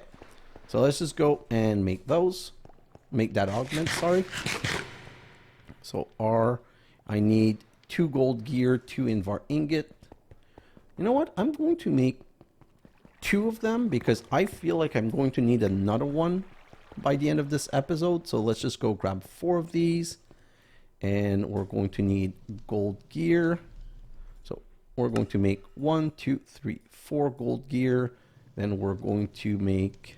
Speaker 1: so let's just go and make those. Make that augment, sorry. So R, I need 2 gold gear, 2 invar ingot. You know what? I'm going to make 2 of them because I feel like I'm going to need another one by the end of this episode. So let's just go grab 4 of these. And we're going to need gold gear. So we're going to make 1, 2, 3, 4 gold gear. Then we're going to make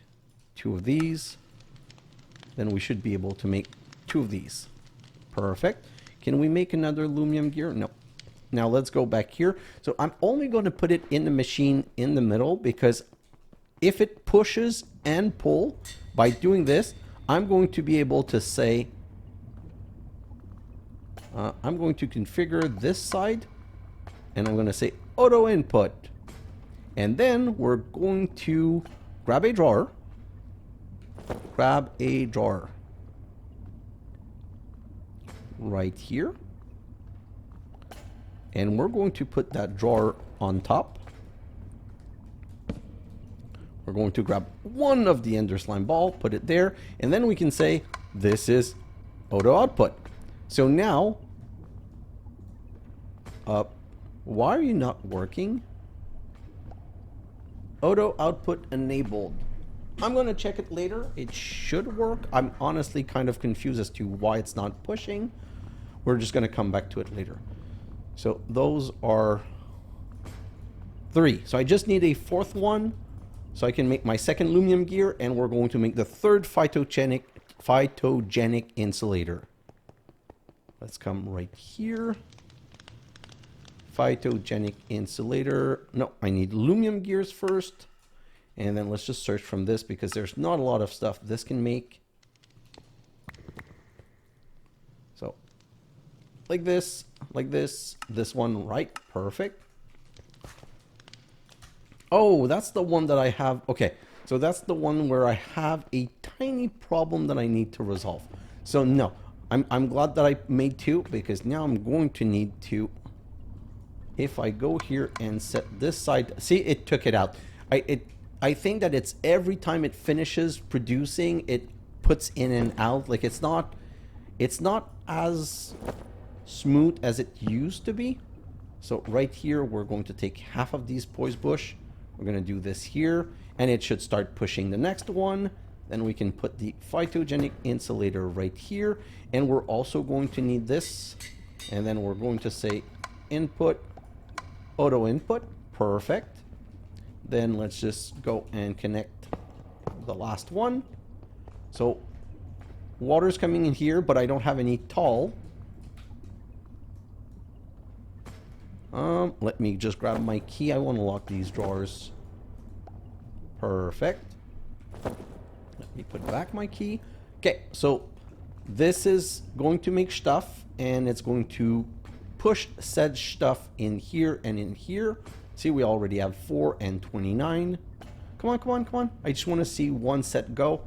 Speaker 1: 2 of these. Then we should be able to make 2 of these. Perfect. Can we make another Lumium gear? No. Now let's go back here. So I'm only going to put it in the machine in the middle because if it pushes and pull, by doing this, I'm going to be able to say, I'm going to configure this side and I'm going to say auto input. And then we're going to grab a drawer. Grab a drawer. Right here. And we're going to put that drawer on top. We're going to grab one of the Enderslime ball, put it there, and then we can say this is auto output. So now, why are you not working? Auto output enabled. I'm going to check it later. It should work. I'm honestly kind of confused as to why it's not pushing. We're just going to come back to it later. So those are 3. So I just need a 4th one so I can make my 2nd Lumium gear, and we're going to make the 3rd Phytogenic Insulator. Let's come right here. Phytogenic Insulator. No, I need Lumium gears first. And then let's just search from this because there's not a lot of stuff this can make. So, like this, this one, right? Perfect. Oh, that's the one that I have. Okay, so that's the one where I have a tiny problem that I need to resolve. So no, I'm glad that I made 2 because now I'm going to need to. If I go here and set this side, see, it took it out. I think that it's every time it finishes producing, it puts in and out. Like it's not as smooth as it used to be. So right here, we're going to take half of these Poise Bush. We're going to do this here, and it should start pushing the next one. Then we can put the Phytogenic Insulator right here, and we're also going to need this. And then we're going to say input, auto input. Perfect. Then let's just go and connect the last one. So water's coming in here, but I don't have any tall. Let me just grab my key. I want to lock these drawers. Perfect. Let me put back my key. Okay, so this is going to make stuff, and it's going to push said stuff in here and in here. See, we already have 4 and 29. Come on, come on, come on. I just want to see one set go.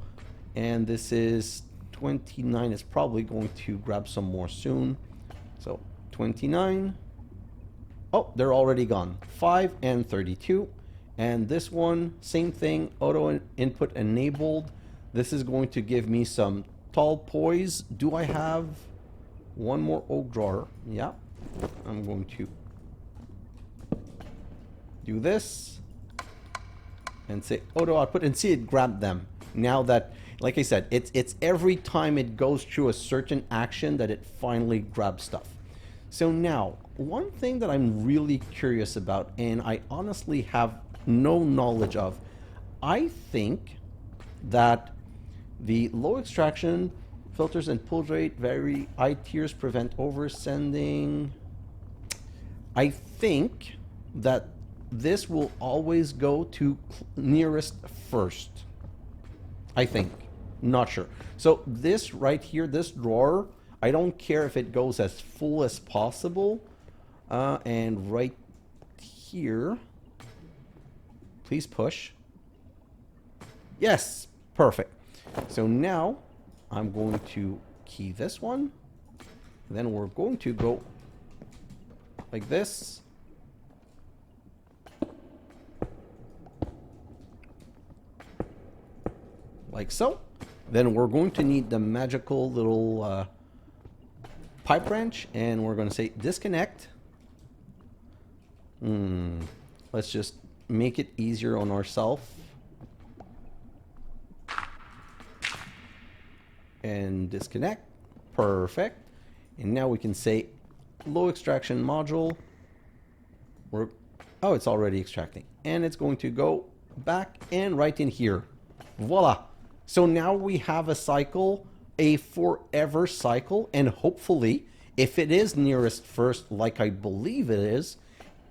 Speaker 1: And this is 29. It's probably going to grab some more soon. So 29. Oh, they're already gone. 5 and 32. And this one, same thing, auto input enabled. This is going to give me some tall poise. Do I have one more oak drawer? Yeah. I'm going to do this and say auto output and see it grab them. Now that, like I said, it's every time it goes through a certain action that it finally grabs stuff. So now, one thing that I'm really curious about, and I honestly have no knowledge of, I think that the low extraction filters and pull rate vary, high tiers prevent oversending. I think that this will always go to nearest first. I think. Not sure. So this right here, this drawer, I don't care if it goes as full as possible. And right here, please push. Yes, perfect. So now I'm going to key this one. Then we're going to go like this. Like so. Then we're going to need the magical little pipe wrench, and we're going to say disconnect. Let's just make it easier on ourselves. And disconnect. Perfect. And now we can say low extraction module. Oh, it's already extracting. And it's going to go back and right in here. Voila. So now we have a cycle, a forever cycle, and hopefully, if it is nearest first, like I believe it is,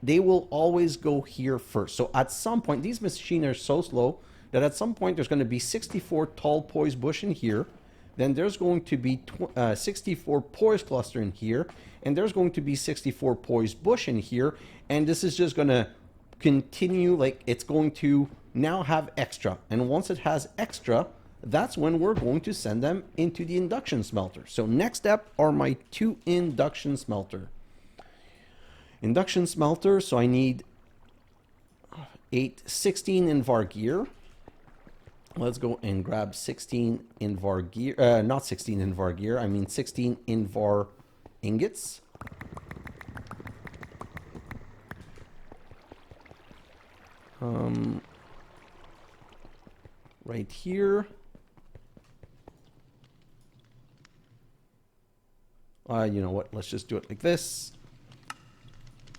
Speaker 1: they will always go here first. So at some point, these machines are so slow that at some point there's going to be 64 tall poise bush in here. Then there's going to be 64 poise cluster in here, and there's going to be 64 poise bush in here, and this is just going to continue, like it's going to now have extra. And once it has extra, that's when we're going to send them into the induction smelter. So next step are my 2 induction smelter. Induction smelter, so I need 16 in var gear. Let's go and grab 16 in var gear. Not 16 in var gear, I mean 16 in var ingots. Right here. You know what? Let's just do it like this.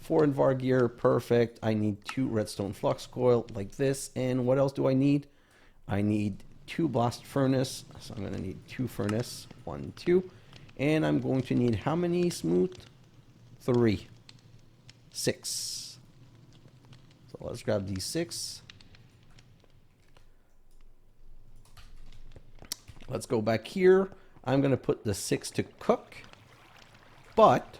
Speaker 1: 4 in var gear, perfect. I need 2 redstone flux coil like this. And what else do I need? I need 2 blast furnace. So I'm going to need 2 furnace. 1, 2. And I'm going to need how many smooth? 3. 6. So let's grab these 6. Let's go back here. I'm going to put the 6 to cook. But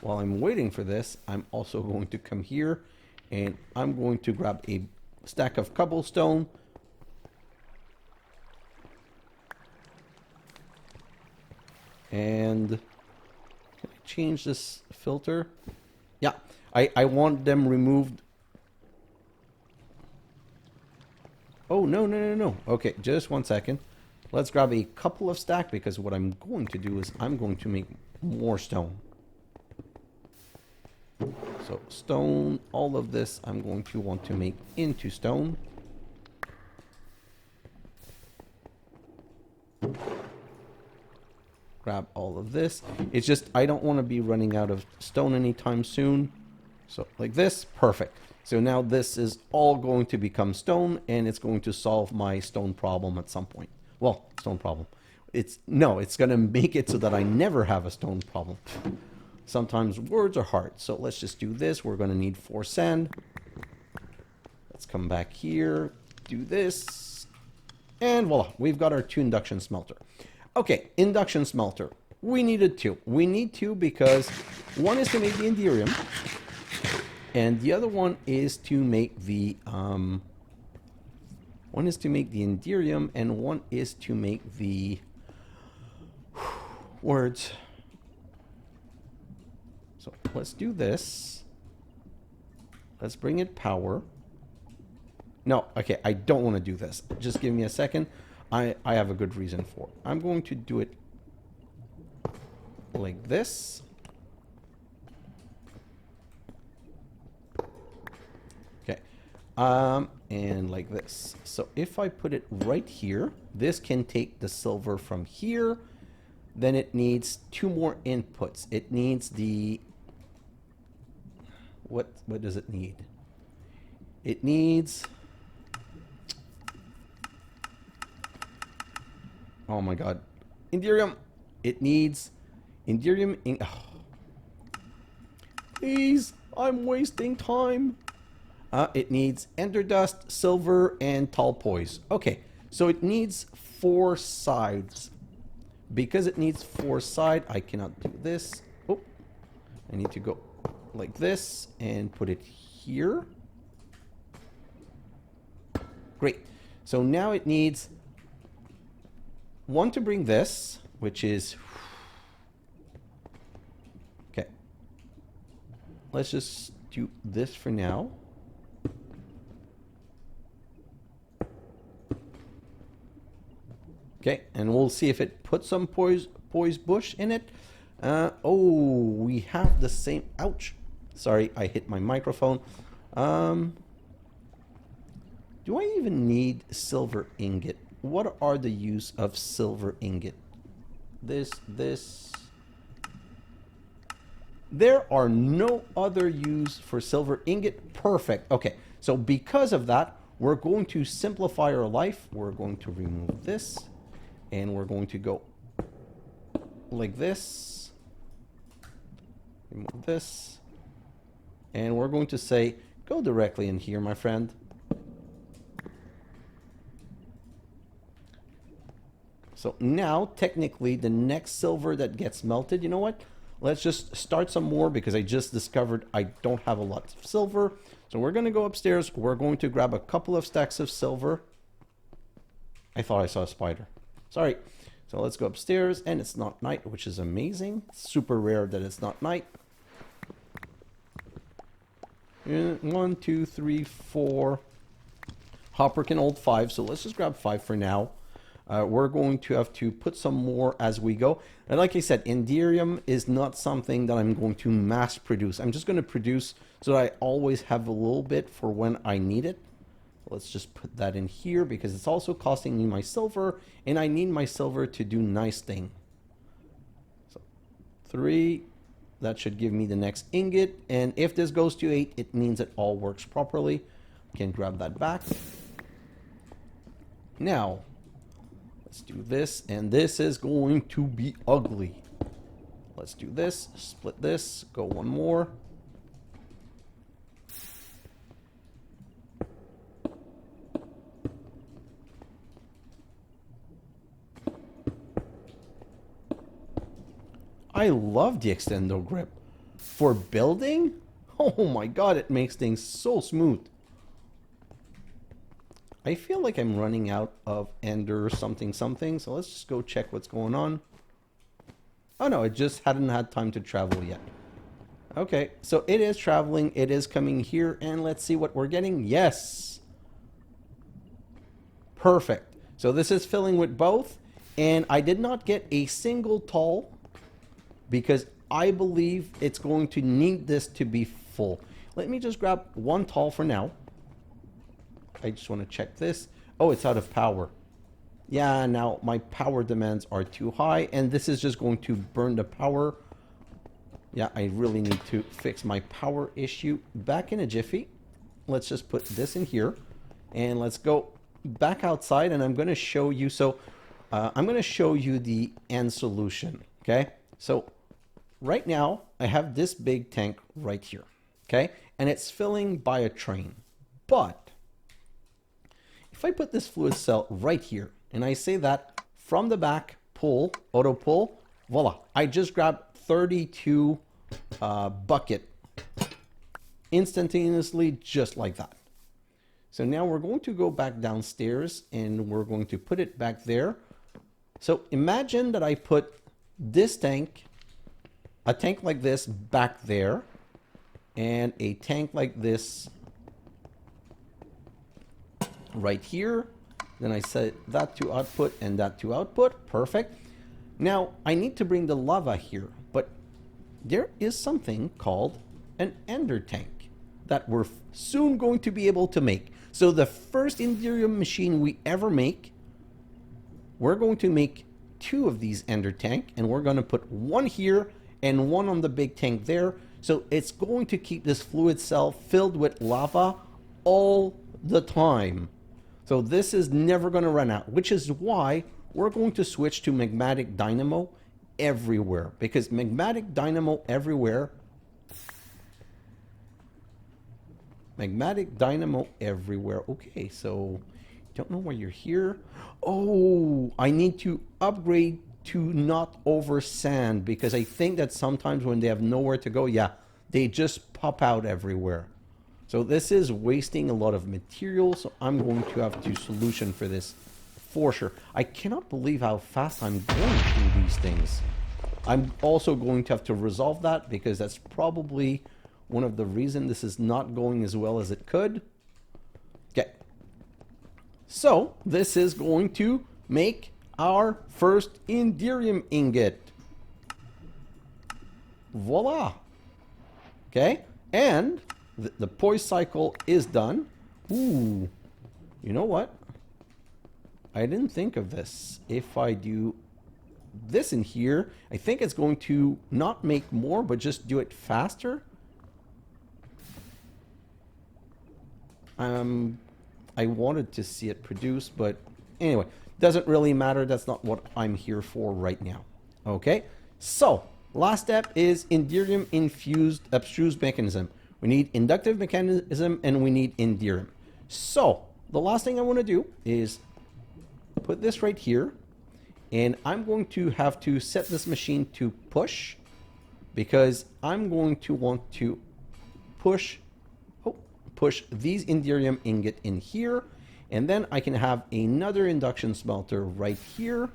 Speaker 1: while I'm waiting for this, I'm also going to come here and I'm going to grab a stack of cobblestone. And can I change this filter? Yeah, I want them removed. Oh, no. Okay, just 1 second. Let's grab a couple of stack, because what I'm going to do is I'm going to make more stone. So stone, all of this I'm going to want to make into stone. Grab all of this. It's just I don't want to be running out of stone anytime soon. So like this, perfect. So now this is all going to become stone, and it's going to solve my stone problem at some point. Well, stone problem. It's going to make it so that I never have a stone problem. Sometimes words are hard. So let's just do this. We're going to need 4 sand. Let's come back here, do this, and voila, we've got our 2 induction smelter. Okay, induction smelter. We needed 2. We need 2 because one is to make the Enderium, and the other one is to make the Enderium, and one is to make the words. So let's do this. Let's bring it power. No, okay, I don't want to do this. Just give me a second. I have a good reason for it. I'm going to do it like this. Okay. And like this. So if I put it right here, this can take the silver from here. Then it needs 2 more inputs. It needs the... What does it need? It needs... Oh my god. Enderium. It needs Enderium. Oh. Please, I'm wasting time. It needs Ender Dust, Silver, and Tall Poise. Okay, so it needs 4 sides. Because it needs 4 sides, I cannot do this. Oh, I need to go like this and put it here. Great. So now it needs one to bring this, which is... Okay. Let's just do this for now. Okay, and we'll see if it puts some Poise Bush in it. Oh, we have the same... Ouch. Sorry, I hit my microphone. Do I even need Silver Ingot? What are the use of Silver Ingot? This... There are no other use for Silver Ingot. Perfect. Okay, so because of that, we're going to simplify our life. We're going to remove this. And we're going to go like this. Remove this. And we're going to say, go directly in here, my friend. So now, technically, the next silver that gets melted, you know what? Let's just start some more because I just discovered I don't have a lot of silver. So we're going to go upstairs. We're going to grab a couple of stacks of silver. I thought I saw a spider. Sorry. So let's go upstairs, and it's not night, which is amazing. Super rare that it's not night. 1, 2, 3, 4. Hopper can hold 5, so let's just grab 5 for now. We're going to have to put some more as we go. And like I said, Enderium is not something that I'm going to mass produce. I'm just going to produce so that I always have a little bit for when I need it. Let's just put that in here because it's also costing me my silver, and I need my silver to do nice thing. So 3, that should give me the next ingot, and if this goes to 8, it means it all works properly. I can grab that back. Now, let's do this, and this is going to be ugly. Let's do this, split this, go one more. I love the extendo grip. For building? Oh my god, it makes things so smooth. I feel like I'm running out of ender something, so let's just go check what's going on. Oh no, it just hadn't had time to travel yet. Okay, so it is traveling, it is coming here, and let's see what we're getting. Yes! Perfect. So this is filling with both, and I did not get a single tall because I believe it's going to need this to be full. Let me just grab one tall for now. I just want to check this. Oh, it's out of power. Yeah, now my power demands are too high, and this is just going to burn the power. Yeah, I really need to fix my power issue. Back in a jiffy. Let's just put this in here, and let's go back outside, and I'm going to show you. So I'm going to show you the end solution, okay? So right now, I have this big tank right here, okay? And it's filling by a train. But if I put this fluid cell right here, and I say that from the back, pull, auto pull, voila. I just grabbed 32 bucket instantaneously, just like that. So now we're going to go back downstairs, and we're going to put it back there. So imagine that I put this tank, a tank like this back there, and a tank like this right here. Then I set that to output and that to output. Perfect. Now I need to bring the lava here, but there is something called an ender tank that we're soon going to be able to make. So the first Enderium machine we ever make, we're going to make 2 of these ender tank, and we're going to put one here and one on the big tank there. So it's going to keep this fluid cell filled with lava all the time. So this is never going to run out, which is why we're going to switch to magmatic dynamo everywhere, because magmatic dynamo everywhere, Okay, so don't know why you're here. Oh, I need to upgrade to not over sand, because I think that sometimes when they have nowhere to go, yeah, they just pop out everywhere. So this is wasting a lot of material, so I'm going to have to solution for this for sure. I cannot believe how fast I'm going through these things. I'm also going to have to resolve that because that's probably one of the reasons this is not going as well as it could. Okay. So this is going to make our first Enderium ingot. Voila. Okay. And the poise cycle is done. Ooh. You know what? I didn't think of this. If I do this in here, I think it's going to not make more, but just do it faster. I wanted to see it produce, but anyway, doesn't really matter. That's not what I'm here for right now. Okay, so last step is Enderium infused abstruse mechanism. We need inductive mechanism and we need Enderium. So the last thing I want to do is put this right here, and I'm going to have to set this machine to push because I'm going to want to push these Enderium ingot in here, and then I can have another induction smelter right here,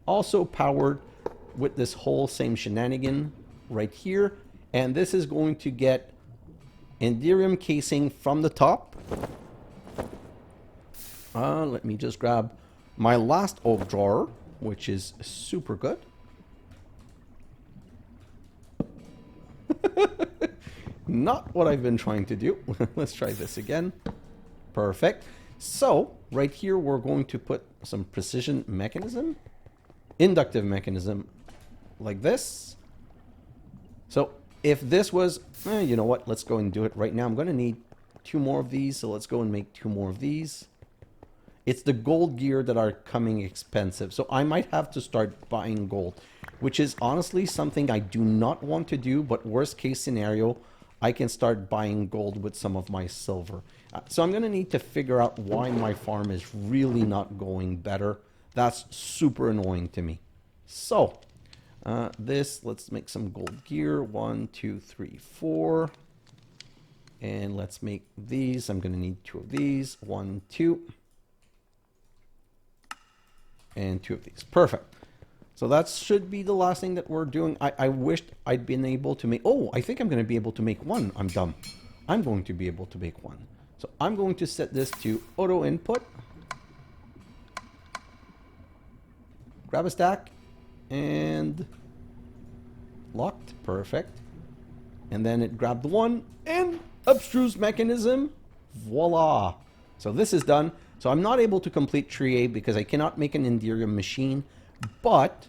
Speaker 1: also powered with this whole same shenanigan right here, and this is going to get Enderium casing from the top. Let me just grab my last oak drawer, which is super good. Not what I've been trying to do. Let's try this again. Perfect. So right here, we're going to put some precision mechanism, inductive mechanism like this. So if this was, you know what? Let's go and do it right now. I'm going to need 2 more of these. So let's go and make 2 more of these. It's the gold gear that are coming expensive. So I might have to start buying gold, which is honestly something I do not want to do. But worst case scenario, I can start buying gold with some of my silver. So I'm going to need to figure out why my farm is really not going better. That's super annoying to me. So let's make some gold gear. 1, 2, 3, 4. And let's make these. I'm going to need 2 of these. 1, 2. And 2 of these. Perfect. So that should be the last thing that we're doing. I wished I'd been able to make... Oh, I think I'm going to be able to make 1. I'm dumb. I'm going to be able to make 1. So I'm going to set this to auto input. Grab a stack. And locked. Perfect. And then it grabbed 1. And abstruse mechanism. Voila. So this is done. So I'm not able to complete Tree A because I cannot make an Enderium machine. But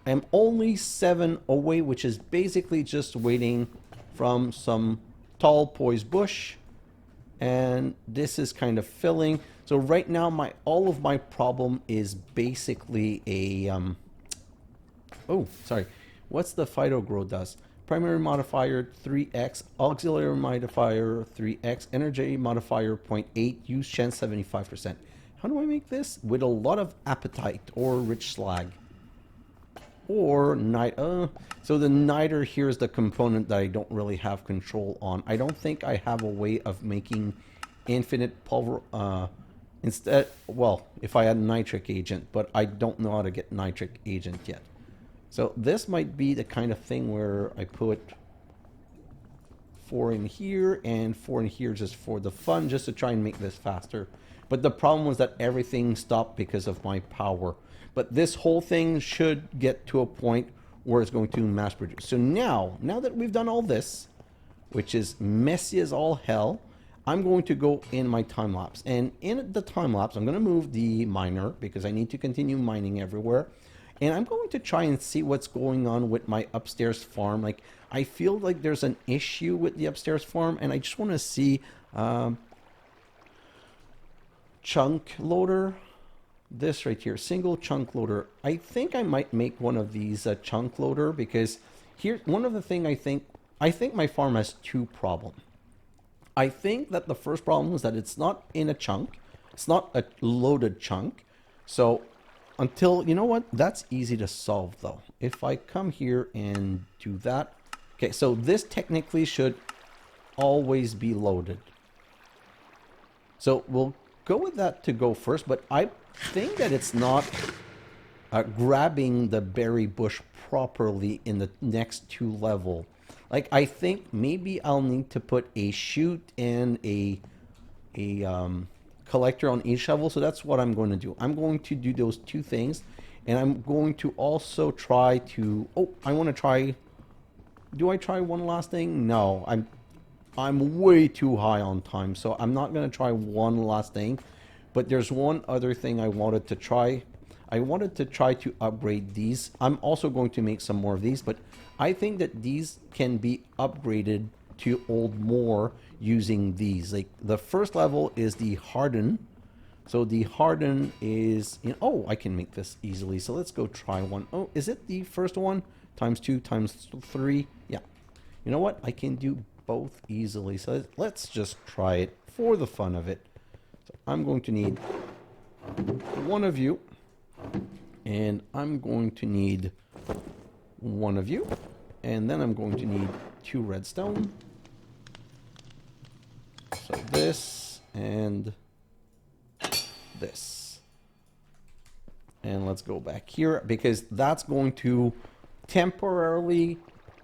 Speaker 1: I'm only 7 away, which is basically just waiting from some Tall Poise Bush. And this is kind of filling. So right now, all of my problem is basically a... oh, sorry. What's the Phytogrow does? Primary modifier 3x, auxiliary modifier 3x, energy modifier 0.8, use chance 75%. How do I make this? With a lot of apatite or rich slag. Or so the niter here is the component that I don't really have control on. I don't think I have a way of making infinite pulver instead. Well, if I had nitric agent, but I don't know how to get nitric agent yet. So this might be the kind of thing where I put 4 in here and 4 in here just for the fun, just to try and make this faster. But the problem was that everything stopped because of my power. But this whole thing should get to a point where it's going to mass produce. So now that we've done all this, which is messy as all hell, I'm going to go in my time lapse. And in the time lapse, I'm going to move the miner because I need to continue mining everywhere. And I'm going to try and see what's going on with my upstairs farm. Like, I feel like there's an issue with the upstairs farm, and I just want to see chunk loader. This right here, single chunk loader. I think I might make one of these chunk loader because here, one of the thing I think my farm has 2 problems. I think that the first problem is that it's not in a chunk. It's not a loaded chunk. So until, you know what? That's easy to solve though. If I come here and do that, Okay, so this technically should always be loaded. So we'll go with that to go first, but I think that it's not grabbing the berry bush properly in the next 2 level. Like, I think maybe I'll need to put a chute and a collector on each level. So that's what I'm going to do. I'm going to do those 2 things. And I'm going to also try to... Oh, I want to try... Do I try one last thing? No, I'm way too high on time. So I'm not going to try one last thing. But there's one other thing I wanted to try. I wanted to try to upgrade these. I'm also going to make some more of these. But I think that these can be upgraded to hold more using these. Like, the first level is the harden. So the harden is, oh, I can make this easily. So let's go try one. Oh, is it the first one? Times 2, times 3. Yeah. You know what? I can do both easily. So let's just try it for the fun of it. So I'm going to need one of you. And I'm going to need one of you. And then I'm going to need 2 redstone. So this and... this. And let's go back here, because that's going to temporarily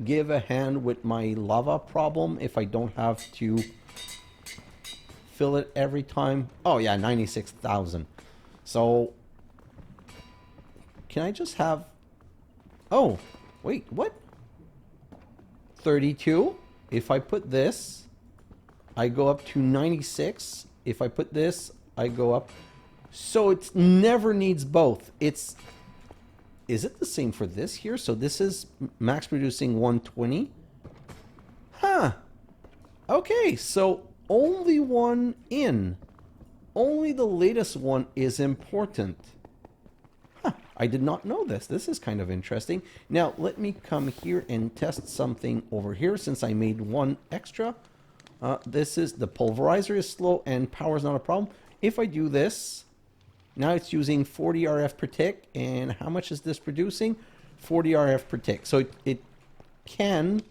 Speaker 1: give a hand with my lava problem if I don't have to fill it every time. Oh yeah, 96,000. So can I just have... Oh, wait, what? 32. If I put this, I go up to 96. If I put this, I go up. So it never needs both. Is it the same for this here? So this is max producing 120. Huh. Okay, so only one in. Only the latest one is important. Huh. I did not know this. This is kind of interesting. Now, let me come here and test something over here since I made one extra. This is the pulverizer is slow and power is not a problem. If I do this, now it's using 40 RF per tick. And how much is this producing? 40 RF per tick. So it can,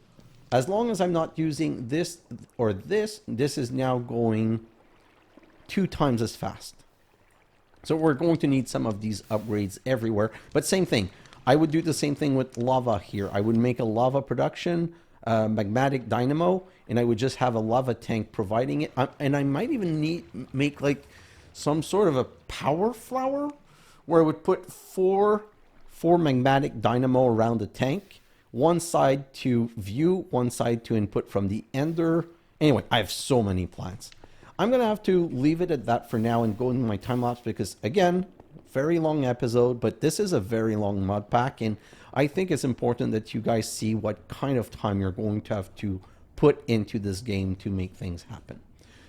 Speaker 1: as long as I'm not using this or this is now going 2 times as fast. So we're going to need some of these upgrades everywhere. But same thing. I would do the same thing with lava here. I would make a lava production, magmatic dynamo, and I would just have a lava tank providing it. And I might even make like some sort of a power flower where I would put four magmatic dynamo around the tank. One side to view, one side to input from the ender. Anyway, I have so many plans. I'm going to have to leave it at that for now and go into my time lapse because, again, very long episode, but this is a very long mod pack, and I think it's important that you guys see what kind of time you're going to have to put into this game to make things happen.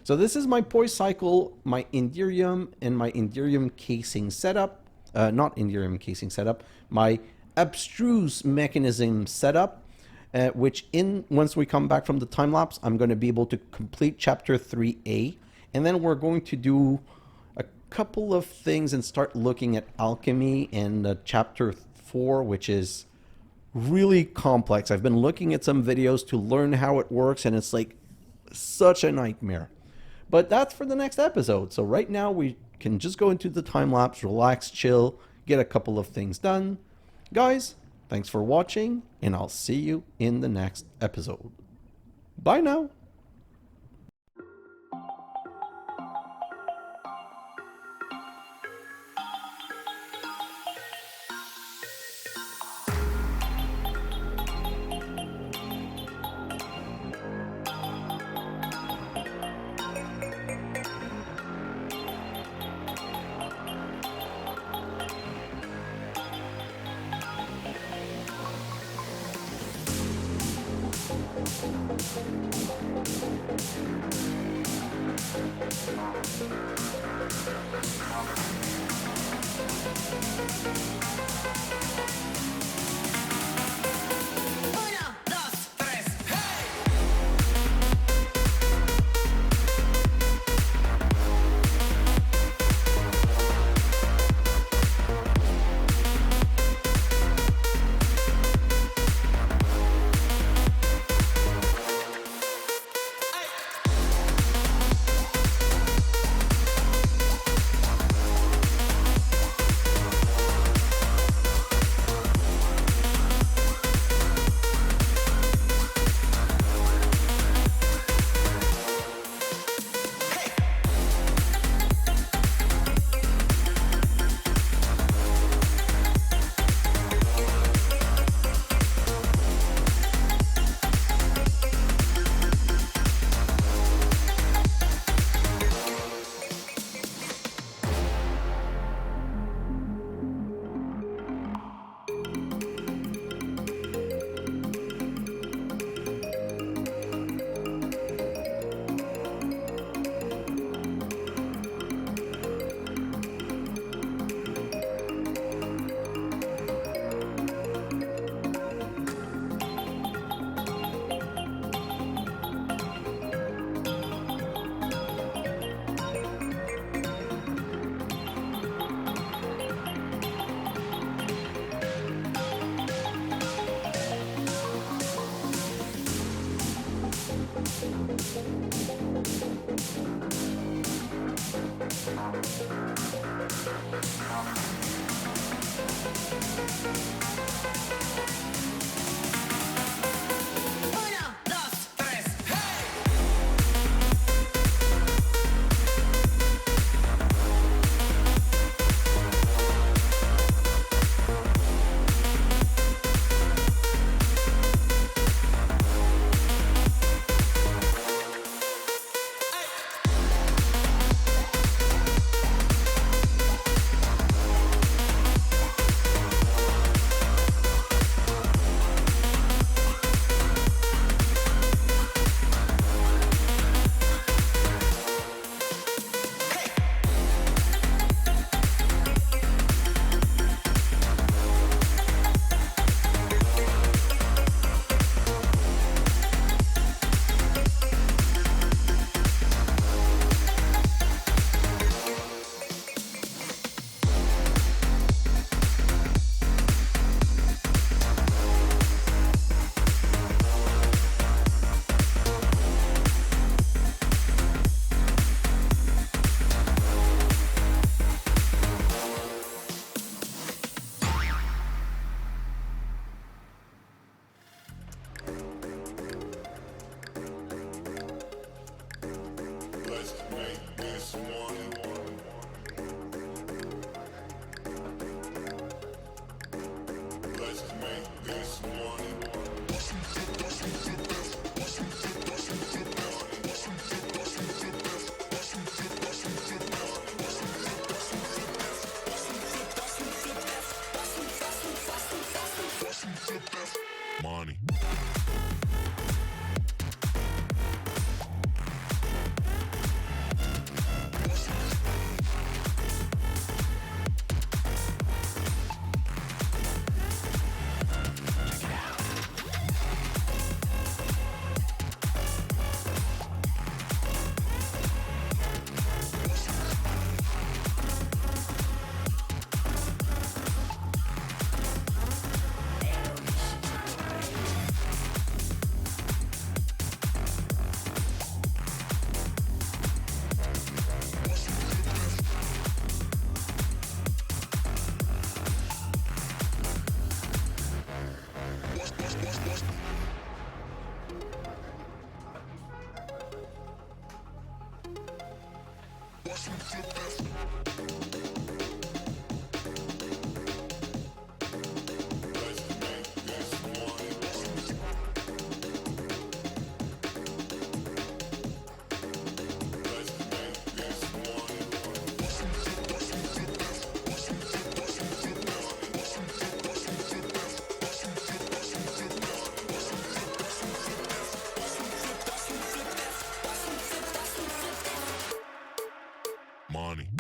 Speaker 1: So this is my Poise cycle, my Enderium, and my Enderium casing setup. Not Enderium casing setup, my abstruse mechanism setup, which once we come back from the time lapse, I'm going to be able to complete chapter 3A, and then we're going to do a couple of things and start looking at alchemy and chapter 4, which is really complex. I've been looking at some videos to learn how it works, and it's like such a nightmare. But that's for the next episode. So right now we can just go into the time lapse, relax, chill, get a couple of things done. Guys, thanks for watching, and I'll see you in the next episode. Bye now.
Speaker 2: Money. Money.